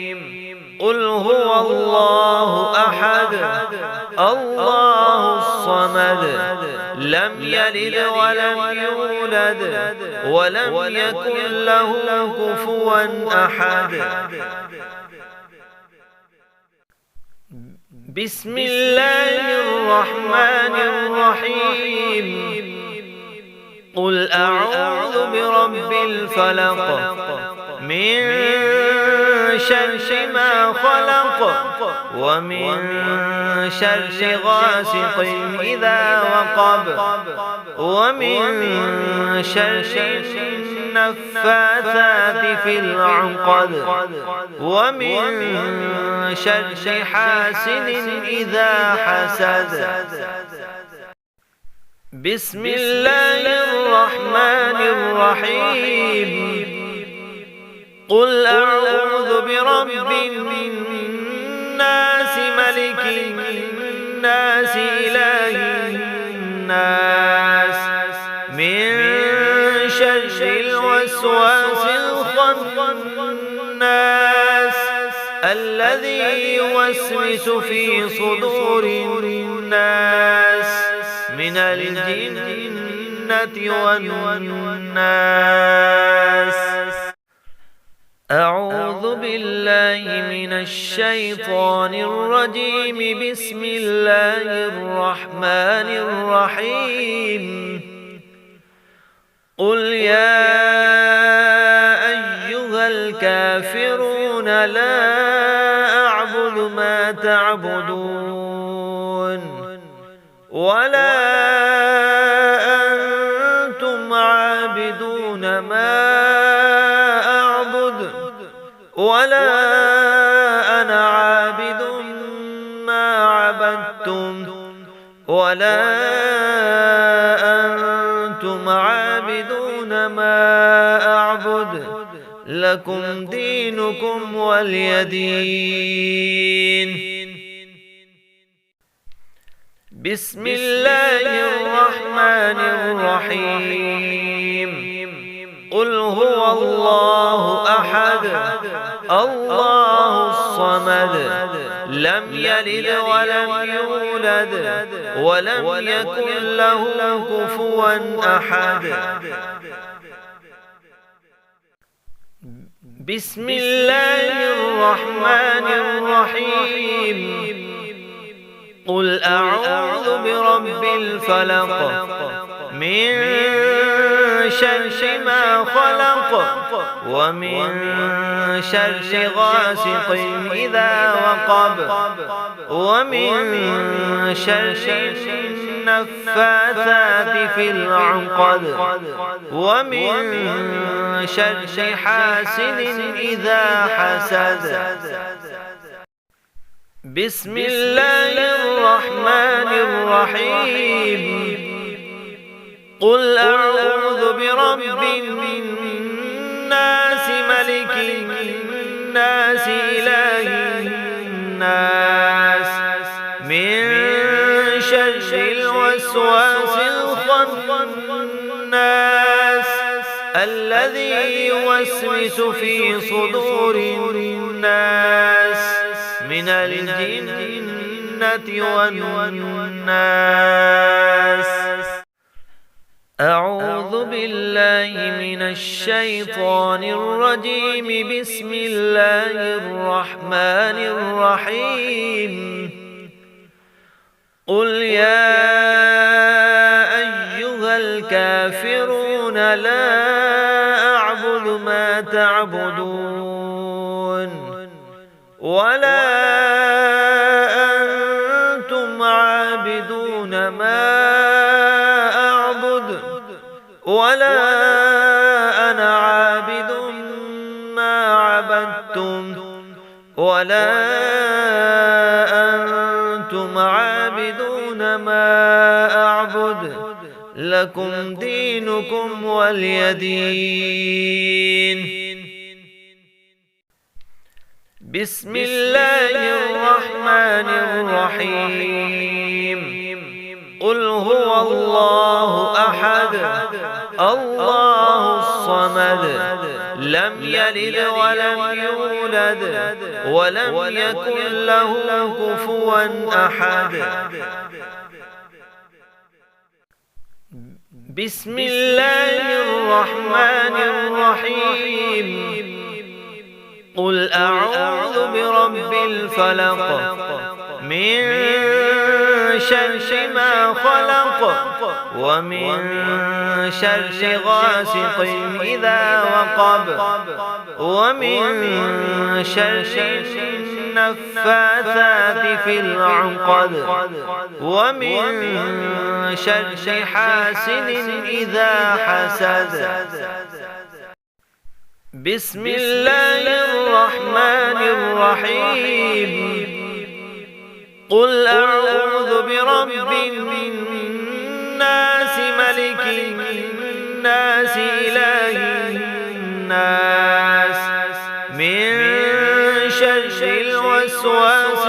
قل هو الله أحد الله الصمد لم يلد ولم يولد ولم يكن له كفوا أحد. بسم الله الرحمن الرحيم. قل أعوذ برب الفلق من شر ما خلق ومن شر غاسق إذا وقب ومن شر النفاثات في العقد ومن شر حاسد إذا حسد. بسم الله الرحمن الرحيم. قل أعوذ برب الناس ملك الناس إله الناس من شر الوسواس الخناس الذي يوسوس في صدور الناس من الجنة والناس. أعوذ بالله من الشيطان الرجيم. بسم الله الرحمن الرحيم. قل يا أيها الكافرون لا أعبد ما تعبدون ولا أنتم عابدون ما ولا أنا عابد ما عبدتم ولا أنتم عابدون ما أعبد لكم دينكم ولي دين. بسم الله الرحمن الرحيم. قل هو الله أحد الله الصمد لم يلد ولم يولد ولم يكن له كفوا أحد. بسم الله الرحمن الرحيم. قل أعوذ برب الفلق من شر ما خلق ومن شر غاسق إذا وقب ومن شر النفاثات في العقد ومن شر حاسد إذا حسد. بسم الله الرحمن الرحيم قل أعوذ برب الناس ملك الناس إله الناس من شر الوسواس الخناس الذي يوسوس في صدور الناس من الجنة والناس. أعوذ بالله من الشيطان الرجيم. بسم الله الرحمن الرحيم قل يا أيها الكافرون لا أعبد ما تعبدون ولا أنتم عابدون ما أعبد ولا أنا عابد ما عبدتم ولا أنتم عابدون ما أعبد لكم دينكم ولي دين. بسم الله الرحمن الرحيم قل هو الله أحد الله الصمد لم يلد ولم يولد ولم يكن له كفوا أحد. بسم الله الرحمن الرحيم قل أعوذ برب الفلق من شر ما خلق ومن شر غاسق إذا وقب ومن شر النفاثات في العقد ومن شر حاسد إذا حسد. بسم الله الرحمن الرحيم قل أعوذ برب الناس ملك الناس إله الناس من شر الوسواس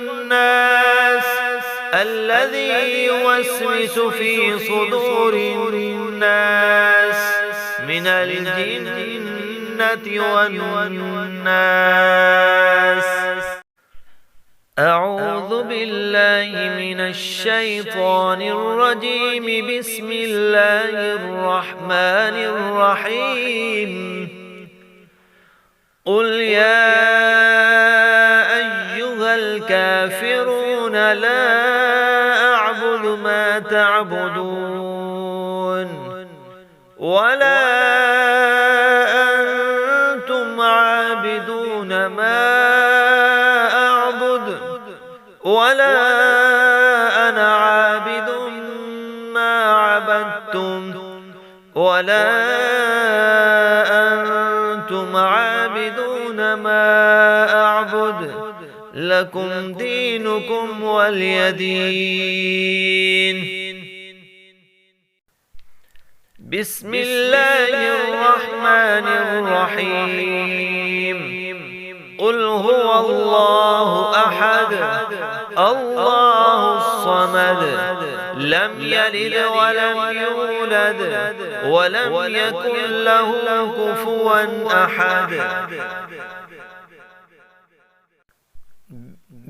الخناس الذي يوسوس في صدور الناس من الجنة والناس. أعوذ بالله من الشيطان الرجيم. بسم الله الرحمن الرحيم قل يا أيها الكافرون لا أعبد ما تعبدون ولا أنتم عابدون ما أعبد ولا أنا عابد ما عبدتم ولا أنتم عابدون ما أعبد لكم دينكم ولي دين. بسم الله الرحمن الرحيم قل هو الله أحد الله الصمد لم يلد ولم يولد ولم يكن له كفوا أحد.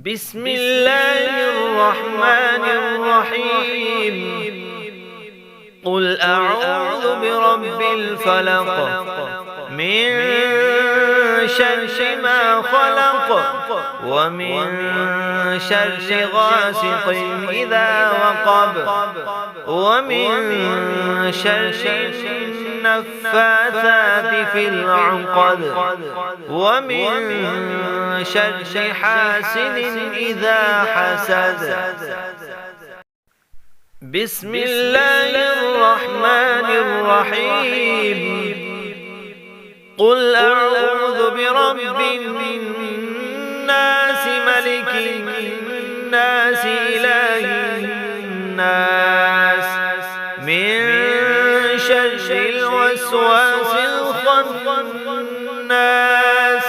بسم الله الرحمن الرحيم قل أعوذ برب الفلق من شر ما خلق ومن شر غاسق إذا وقب ومن شر النفاثات في العقد ومن شر حاسد إذا حسد. بسم الله الرحمن الرحيم قل أعوذ برب الناس الناس إله الناس من شر الوسواس الخناس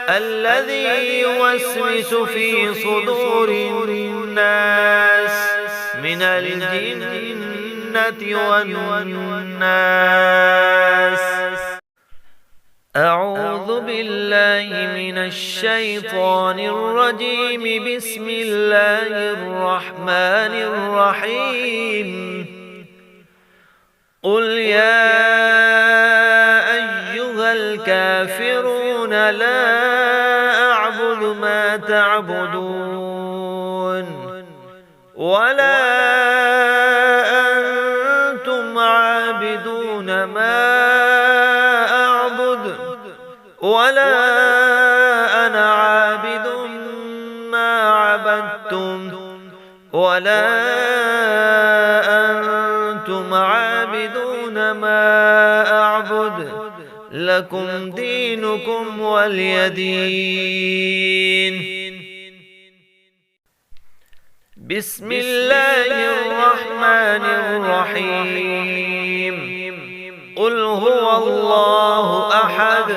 الذي يوسوس في صدور الناس من الجنة والناس. أعوذ بالله من الشيطان الرجيم. بسم الله الرحمن الرحيم. قل يا أيها الكافرون لا أعبد ما تعبدون ولا أنتم عابدون ما أعبد ولا أنا عابد ما عبدتم ولا أنتم عابدون ما أعبد لكم دينكم ولي دين. بسم الله الرحمن الرحيم. قل هو الله أحد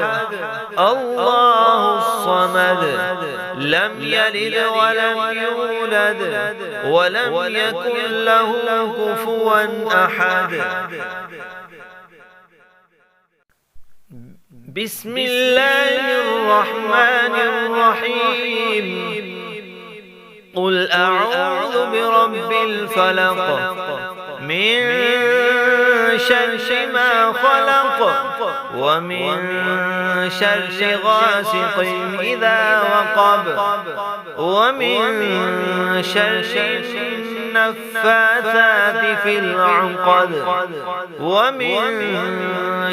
الله الصمد لم يلد ولم يولد ولم يكن له كفوا أحد. بسم الله الرحمن الرحيم. قل أعوذ برب الفلق من شر ما خلق ومن شر غاسق إذا وقب ومن شر النفاثات في العقد ومن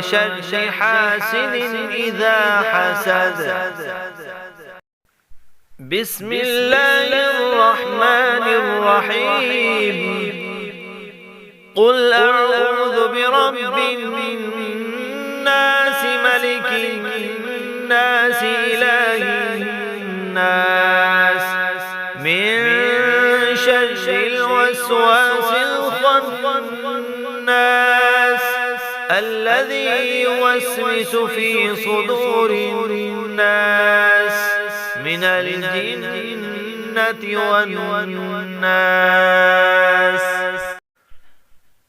شر حاسد إذا حسد. بسم الله الرحمن الرحيم. قل أعوذ برب الناس ملك الناس إله الناس من شر الوسواس الخناس الذي يوسوس في صدور الناس من الجنة والناس.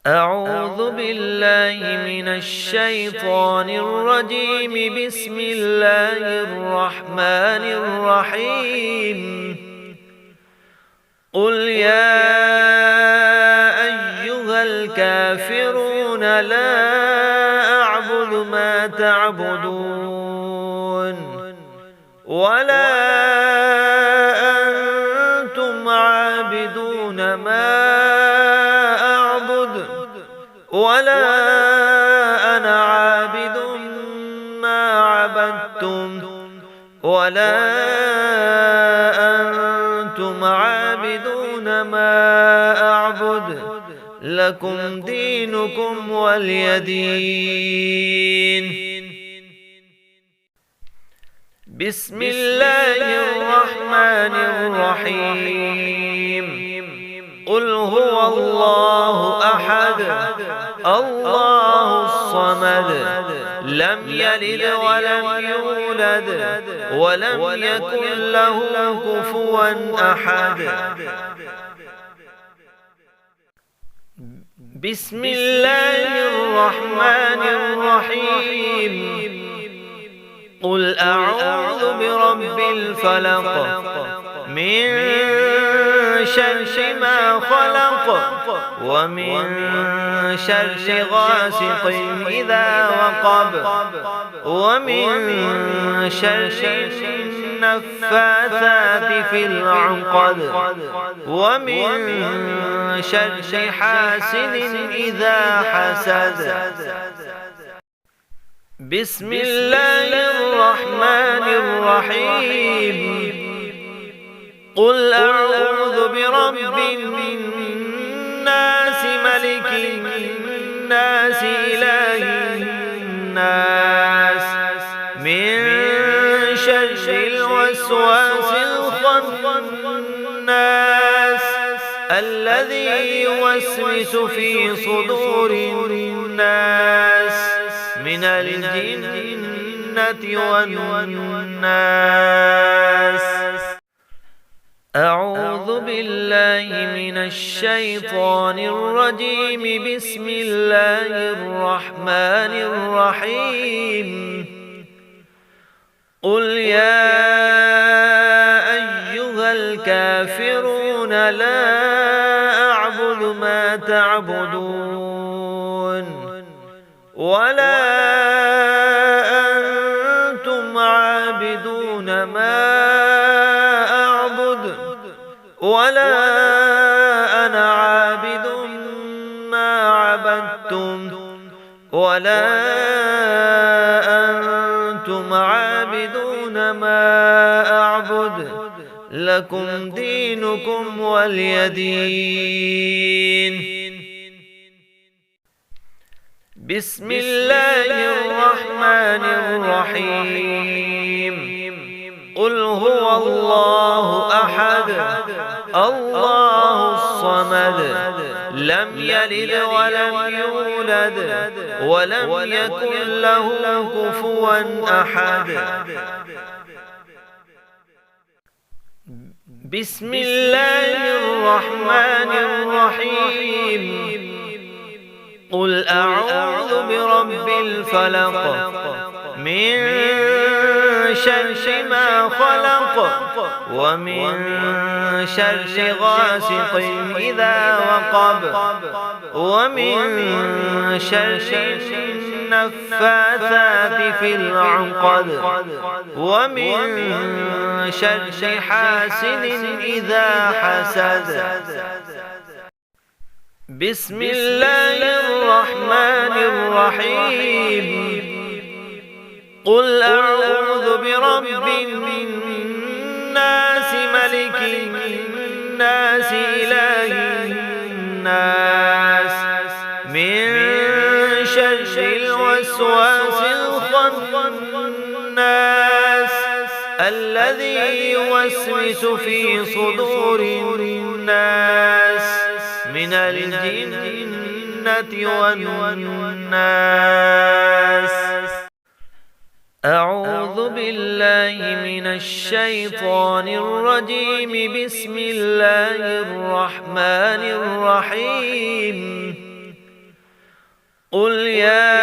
أعوذ بالله من الشيطان الرجيم. بسم الله الرحمن الرحيم. قل يا أيها الكافرون لا أعبد ما تعبدون ولا أنتم عابدون ما أعبد ولا أنا عابد ما عبدتم ولا أنتم عابدون ما أعبد لكم دينكم ولي دين. بسم الله الرحمن الرحيم. قل هو الله أحد الله الصمد لم يلد ولم يولد ولم يكن له كفوا أحد. بسم الله الرحمن الرحيم. قل أعوذ برب الفلق من شر ما خلق ومن شر غاسق إذا وقب ومن شر النفاثات في العقد ومن شر حاسد إذا حسد. بسم الله الرحمن الرحيم. قل أعوذ برب الناس ملك الناس إله الناس من شر الوسواس الخناس الذي يوسوس في صدور الناس من الجنة والناس. أعوذ بالله من الشيطان الرجيم. بسم الله الرحمن الرحيم. قل يا أيها الكافرون لا أعبد ما تعبدون ولا أنتم عابدون ما أعبد ولا أنا عابد ما عبدتم ولا أنتم عابدون ما أعبد لكم دينكم ولي دين. بسم الله الرحمن الرحيم. قل هو الله أحد الله الصمد لم يلد ولم يولد ولم يكن له كفوا أحد. بسم الله الرحمن الرحيم. قل أعوذ برب الفلق من شر ما خلق ومن شر غاسق إذا وقب ومن شر النفاثات في العقد ومن شر حاسد إذا حسد. بسم الله الرحمن الرحيم. قل أعوذ برب الناس ملك الناس إله الناس من شر الوسواس الخناس الذي يوسوس في صدور الناس من الجنة والناس. أعوذ بالله من الشيطان الرجيم. بسم الله الرحمن الرحيم. قل يا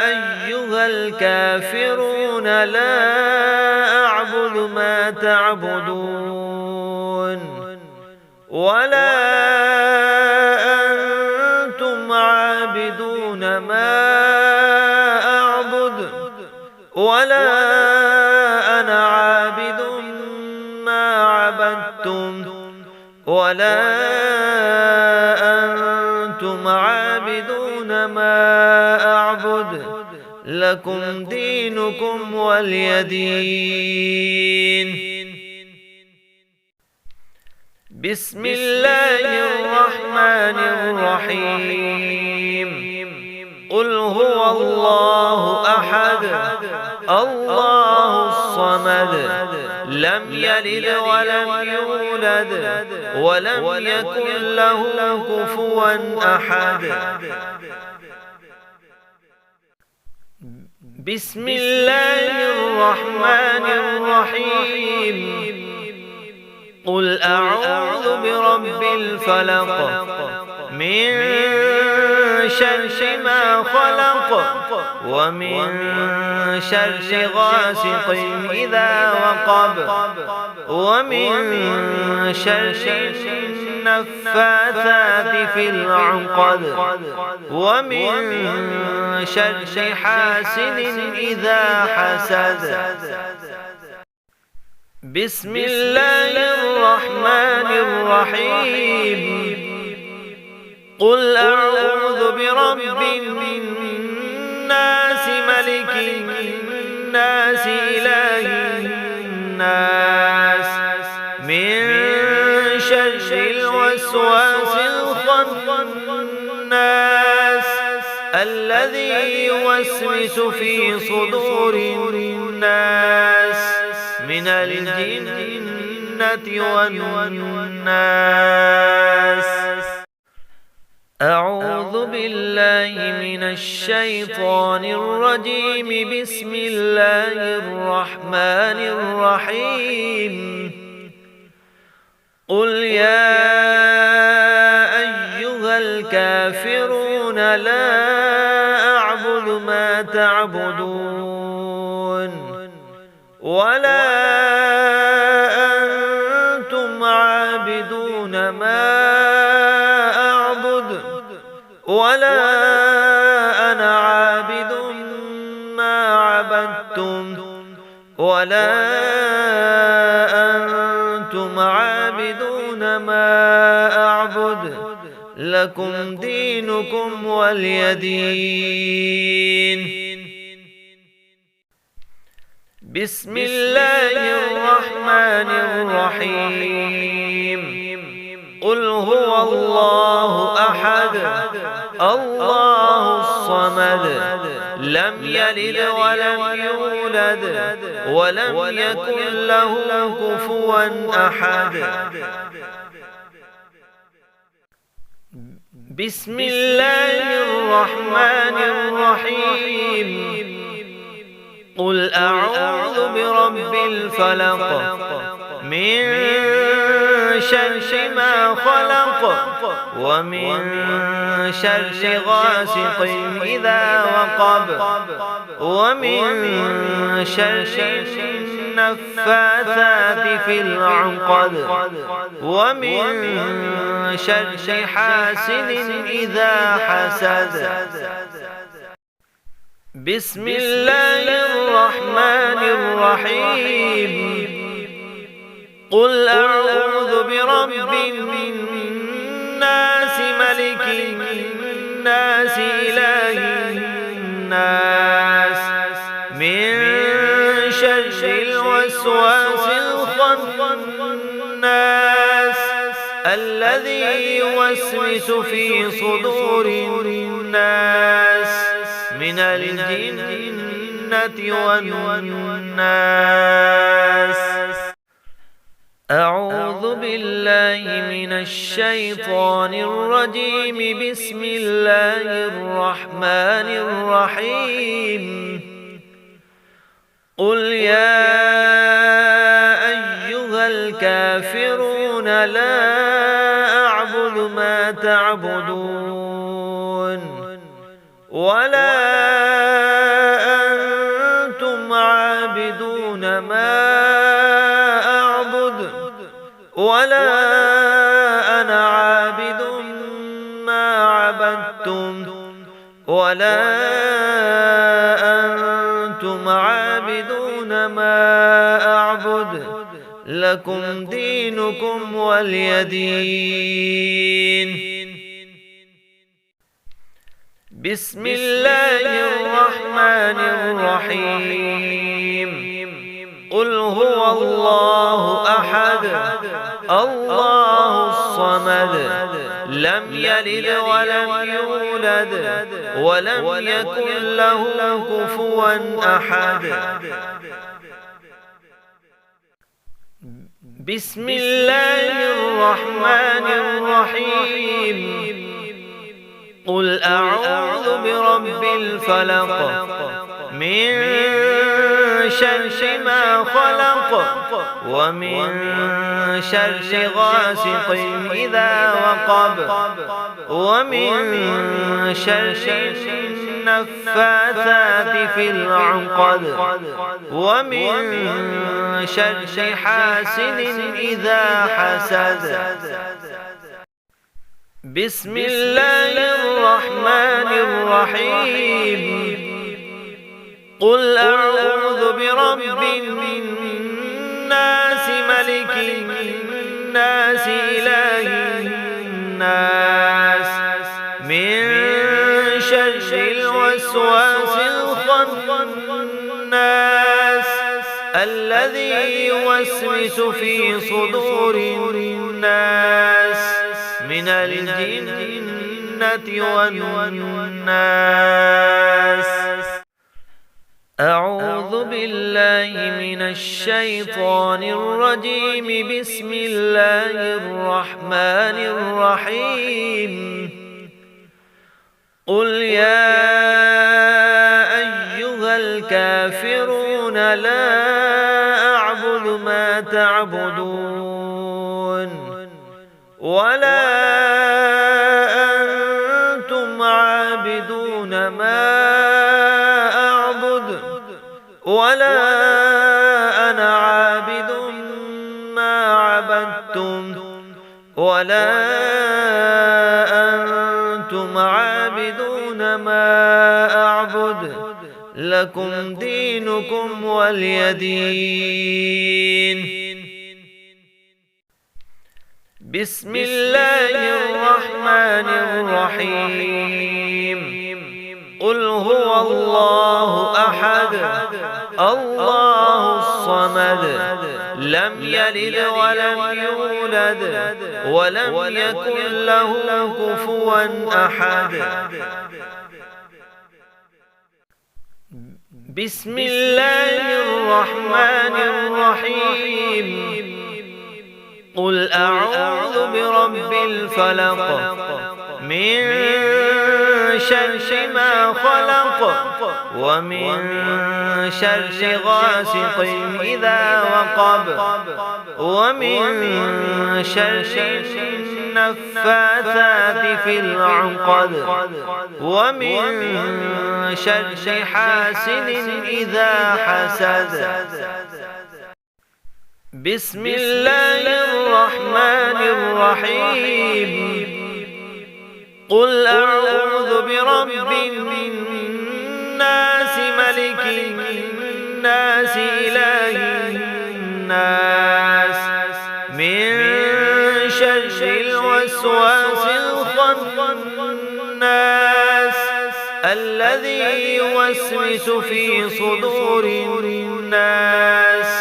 أيها الكافرون لا أعبد ما تعبدون ولا أنتم عابدون ما أعبد ولا أنا عابد ما عبدتم ولا أنتم عابدون ما أعبد لكم دينكم ولي دين. بسم الله الرحمن الرحيم. قل هو الله أحد الله الصمد لم يلد ولم يولد ولم يكن له كفوا أحد. بسم الله الرحمن الرحيم. قل أعوذ برب الفلق من شر ما خلق ومن شر غاسق إذا وقب ومن شر النفاثات في العقد ومن شر حاسد إذا حسد. بسم الله الرحمن الرحيم. قل أعوذ برب الناس ملك الناس إله الناس من شر الوسواس الخناس الذي يوسوس في صدور الناس من الجنة والناس. أعوذ بالله من الشيطان الرجيم. بسم الله الرحمن الرحيم. قل يا أيها الكافرون لا أعبد ما تعبدون ولا أنتم عابدون ما أعبد ولا أنا عابد ما عبدتم ولا أنتم عابدون ما أعبد لكم دينكم ولي دين. بسم الله الرحمن الرحيم. قل هو الله أحد الله الصمد لم يلد ولم يولد ولم يكن له كفوا أحد. بسم الله الرحمن الرحيم. قل أعوذ برب الفلق من شر ما خلق ومن شر غاسق إذا وقب ومن شر النفاثات في العقد ومن شر حاسد إذا حسد. بسم الله الرحمن الرحيم. قل أعوذ برب الناس ملك الناس إله الناس من شر الوسواس الخناس الذي يوسوس في صدور الناس من الجنة والناس. أعوذ بالله من الشيطان الرجيم. بسم الله الرحمن الرحيم. قل يا أيها الكافرون لا أعبد ما تعبدون ولا أنتم عابدون ما أعبد ولا أنا عابد ما عبدتم ولا أنتم عابدون ما أعبد لكم دينكم ولي دين. بسم الله الرحمن الرحيم. قل هو الله أحد الله الصمد لم يلد ولم يولد ولم يكن له كفوا أحد. بسم الله الرحمن الرحيم. قل أعوذ برب الفلق من شر ما خلق ومن شر غاسق إذا وقب ومن شر النفاثات في العقد ومن شر حاسد إذا حسد. بسم الله الرحمن الرحيم. قل أعوذ برب الناس ملك الناس إله الناس من شر الوسواس الخناس الذي يوسوس في صدور الناس من الجنة والناس. أعوذ أعوذ بالله من الشيطان الرجيم. بسم الله الرحمن الرحيم. قل يا أيها الكافرون لا أعبد ما تعبدون ولا أنتم عابدون ما أعبد ولا أنا عابد ما عبدتم ولا أنتم عابدون ما أعبد لكم دينكم ولي دين. بسم الله الرحمن الرحيم. قل هو الله أحد الله الصمد لم يلد ولم يولد ولم يكن له كفوا أحد. بسم الله الرحمن الرحيم. قل أعوذ برب الفلق من شر ما خلق ومن شر غاسق إذا وقب ومن شر النفاثات في العقد ومن شر حاسد إذا حسد. بسم الله الرحمن الرحيم. قل أعوذ برب الناس ملك الناس إله الناس من شر الوسواس الخناس الذي يوسوس في صدور الناس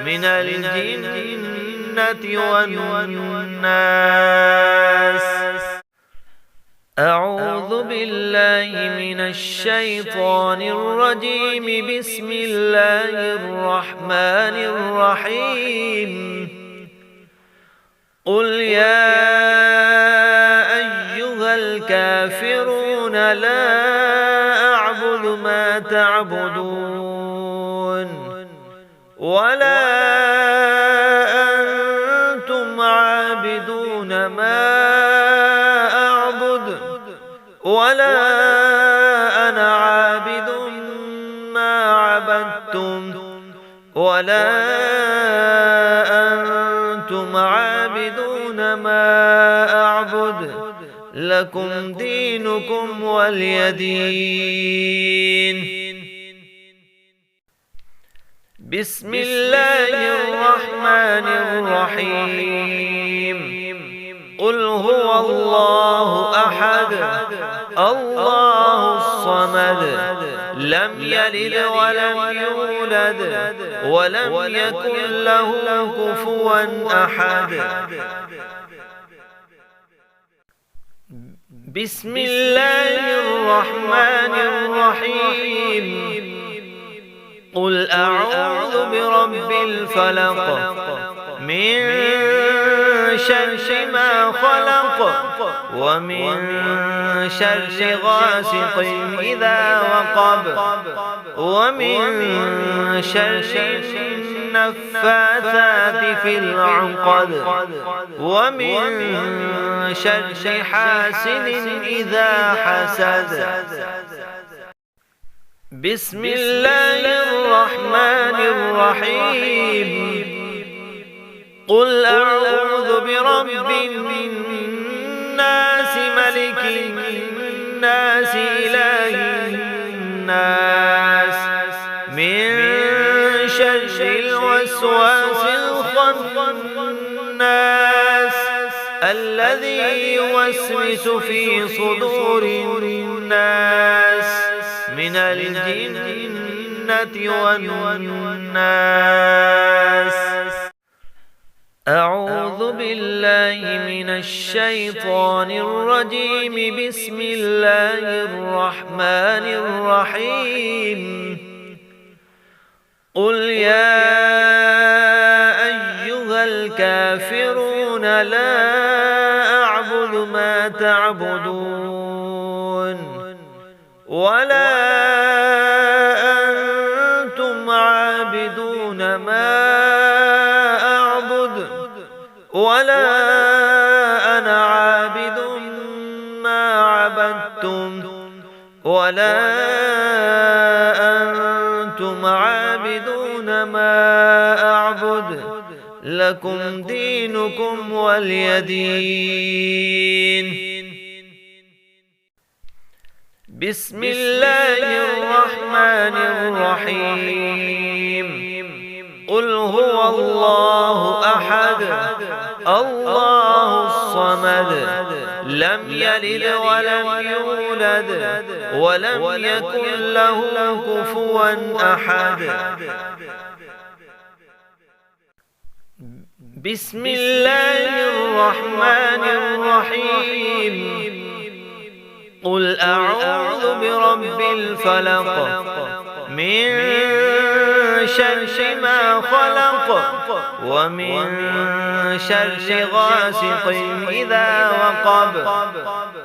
من الجنة والناس. أعوذ بالله من الشيطان الرجيم. بسم الله الرحمن الرحيم. قل يا أيها الكافرون لا أعبد ما تعبدون ولا أنتم عابدون ما أعبد ولا أنا عابد ما عبدتم ولا أنتم عابدون ما أعبد لكم دينكم ولي دين. بسم الله الرحمن الرحيم. قل هو الله أحد الله الصمد لم يلد ولم يولد ولم يكن له كفوا أحد. بسم الله الرحمن الرحيم. قل أعوذ برب الفلق من شر ما خلق ومن شر غاسق إذا وقب ومن شر النفاثات في العقد ومن شر حاسد إذا حسد. بسم الله الرحمن الرحيم. قل أعوذ برب الناس ملك الناس إله الناس من شر الوسواس الخناس الذي يوسوس في صدور الناس من الجنة والناس. أعوذ بالله من الشيطان الرجيم. بسم الله الرحمن الرحيم. قل يا أيها الكافرون لا أعبد ما تعبدون ولا أنتم عابدون ما أعبد ولا أنا عابد ما عبدتم ولا أنتم عابدون ما أعبد لكم دينكم ولي دين. بسم الله الرحمن الرحيم. قل هو الله أحد الله الصمد لم يلد ولم يولد ولم يكن له كفوا أحد. بسم الله الرحمن الرحيم. قل أعوذ برب الفلق من شر ما خلق ومن شر غاسق إذا وقب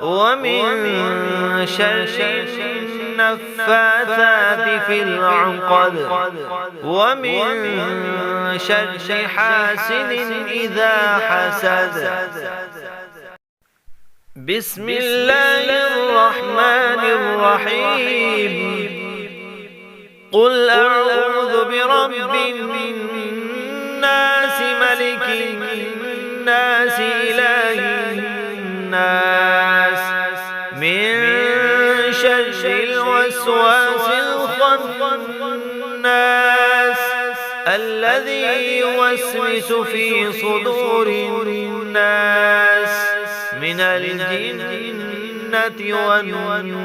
ومن شر النفاثات في العقد ومن شر حاسد إذا حسد. بسم الله الرحمن الرحيم. قل أعوذ برب الناس ملك الناس إله الناس من شر الوسواس الخناس الذي يوسوس في صدور الناس من الجنة والناس.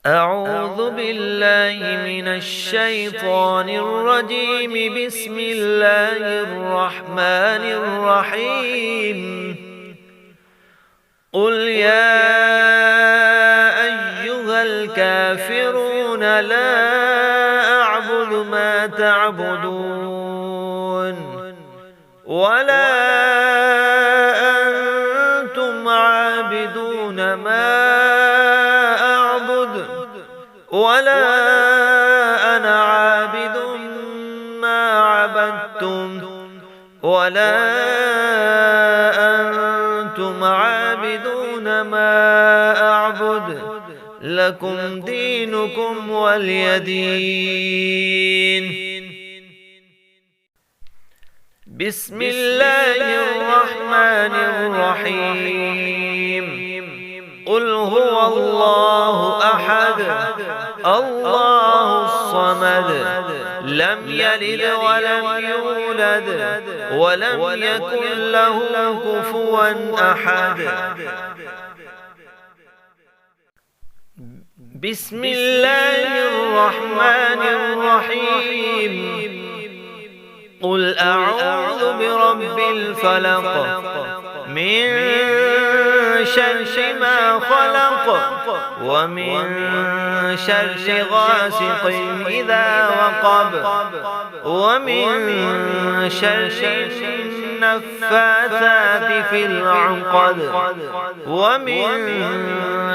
أعوذ بالله من الشيطان الرجيم. بسم الله الرحمن الرحيم. قل يا أيها الكافرون لا أعبد ما تعبدون ولا أنتم عابدون ما أعبد ولا أنا عابد ما عبدتم ولا أنتم عابدون ما أعبد لكم دينكم ولي دين. بسم الله الرحمن الرحيم. قل هو الله أحد الله الصمد لم يلد ولم يولد ولم يكن له كفوا أحد. بسم الله الرحمن الرحيم. قل أعوذ برب الفلق من شر ما خلق ومن شر غاسق إذا وقب ومن شر النفاثات في العقد ومن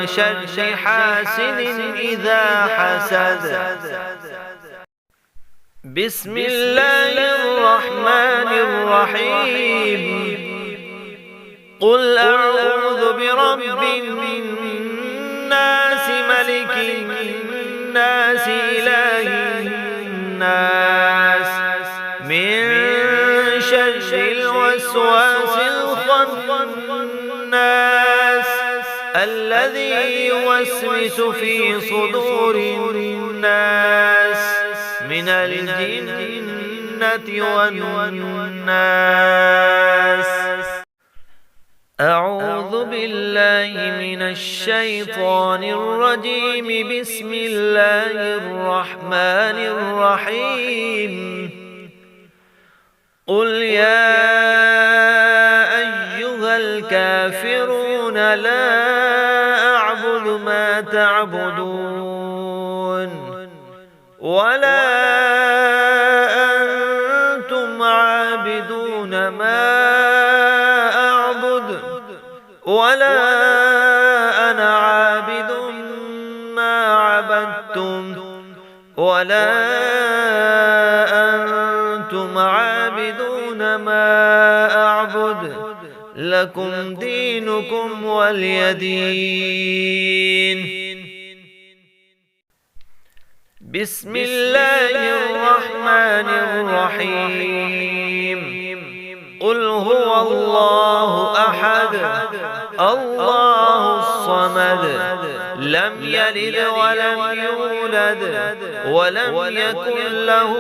شر حاسد إذا حسد. بسم الله الرحمن الرحيم. قل أعوذ برب الناس ملك الناس إله الناس من شر الوسواس الخناس الذي يوسوس في صدور الناس من الجنة والناس. أعوذ بالله من الشيطان الرجيم. بسم الله الرحمن الرحيم. قل يا أيها الكافرون لا أعبد ما تعبدون ولا أنتم عابدون ما أعبد ولا أنا عابد ما عبدتم ولا أنتم عابدون ما أعبد لكم دينكم ولي دين. بسم الله الرحمن الرحيم. قل هو الله أحد الله الصمد لم يلد ولم يولد ولم يكن له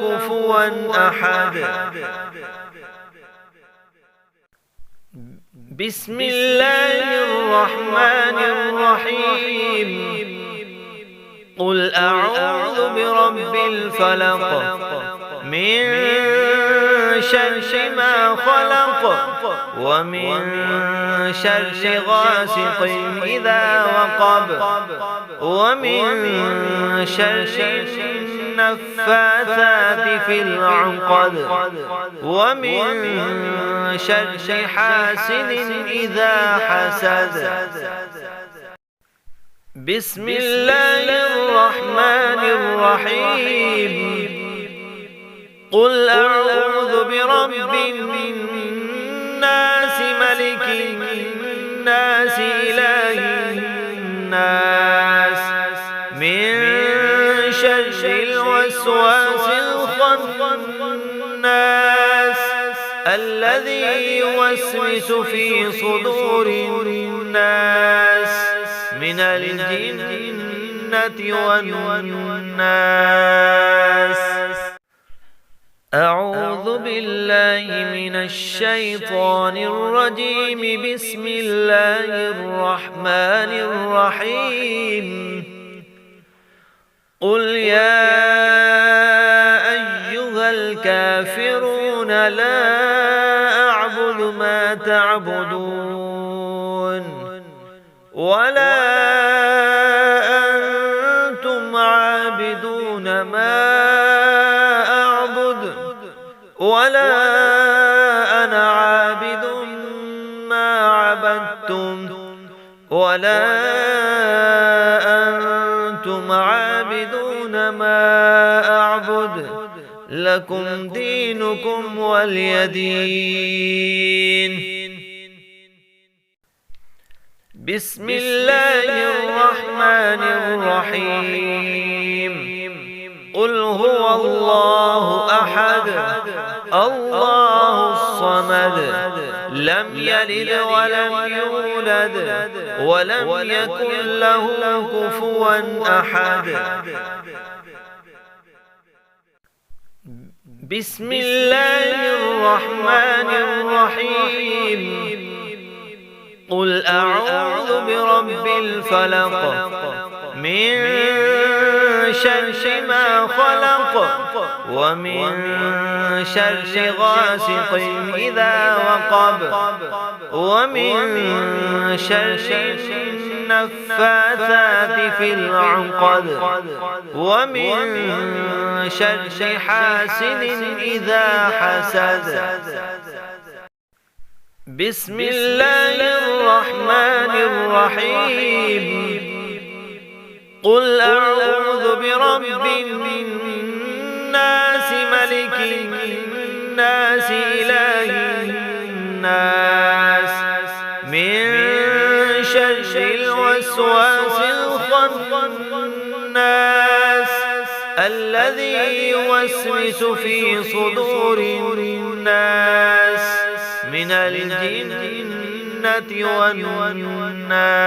كفوا أحد. بسم الله الرحمن الرحيم. قل أعوذ برب الفلق من شر ما خلق ومن شر غاسق إذا وقب ومن شر النفاثات في العقد ومن شر حاسد إذا حسد. بسم الله الرحمن الرحيم. قل أعوذ برب الناس ملك الناس إله الناس من شر الوسواس الخناس الذي يوسوس في صدور الناس من الجنة والناس. أعوذ بالله من الشيطان الرجيم. بسم الله الرحمن الرحيم. قل يا أيها الكافرون لا أعبد ما تعبدون ولا أنتم عابدون ما أعبد ولا أنا عابد ما عبدتم ولا أنتم عابدون ما أعبد لكم دينكم ولي دين. بسم الله الرحمن الرحيم. قل هو الله أحد الله الصمد لم يلد ولم يولد ولم يكن له كفوا أحد. بسم الله الرحمن الرحيم. قل أعوذ برب الفلق من شر ما خلق ومن شر غاسق إذا وقب ومن شر النفاثات في العقد ومن شر حاسد إذا حسد. بسم الله الرحمن الرحيم. قل أعوذ برب الناس ملك الناس إله الناس من شر الوسواس الخناس الذي يوسوس في صدور الناس من الجنة والناس.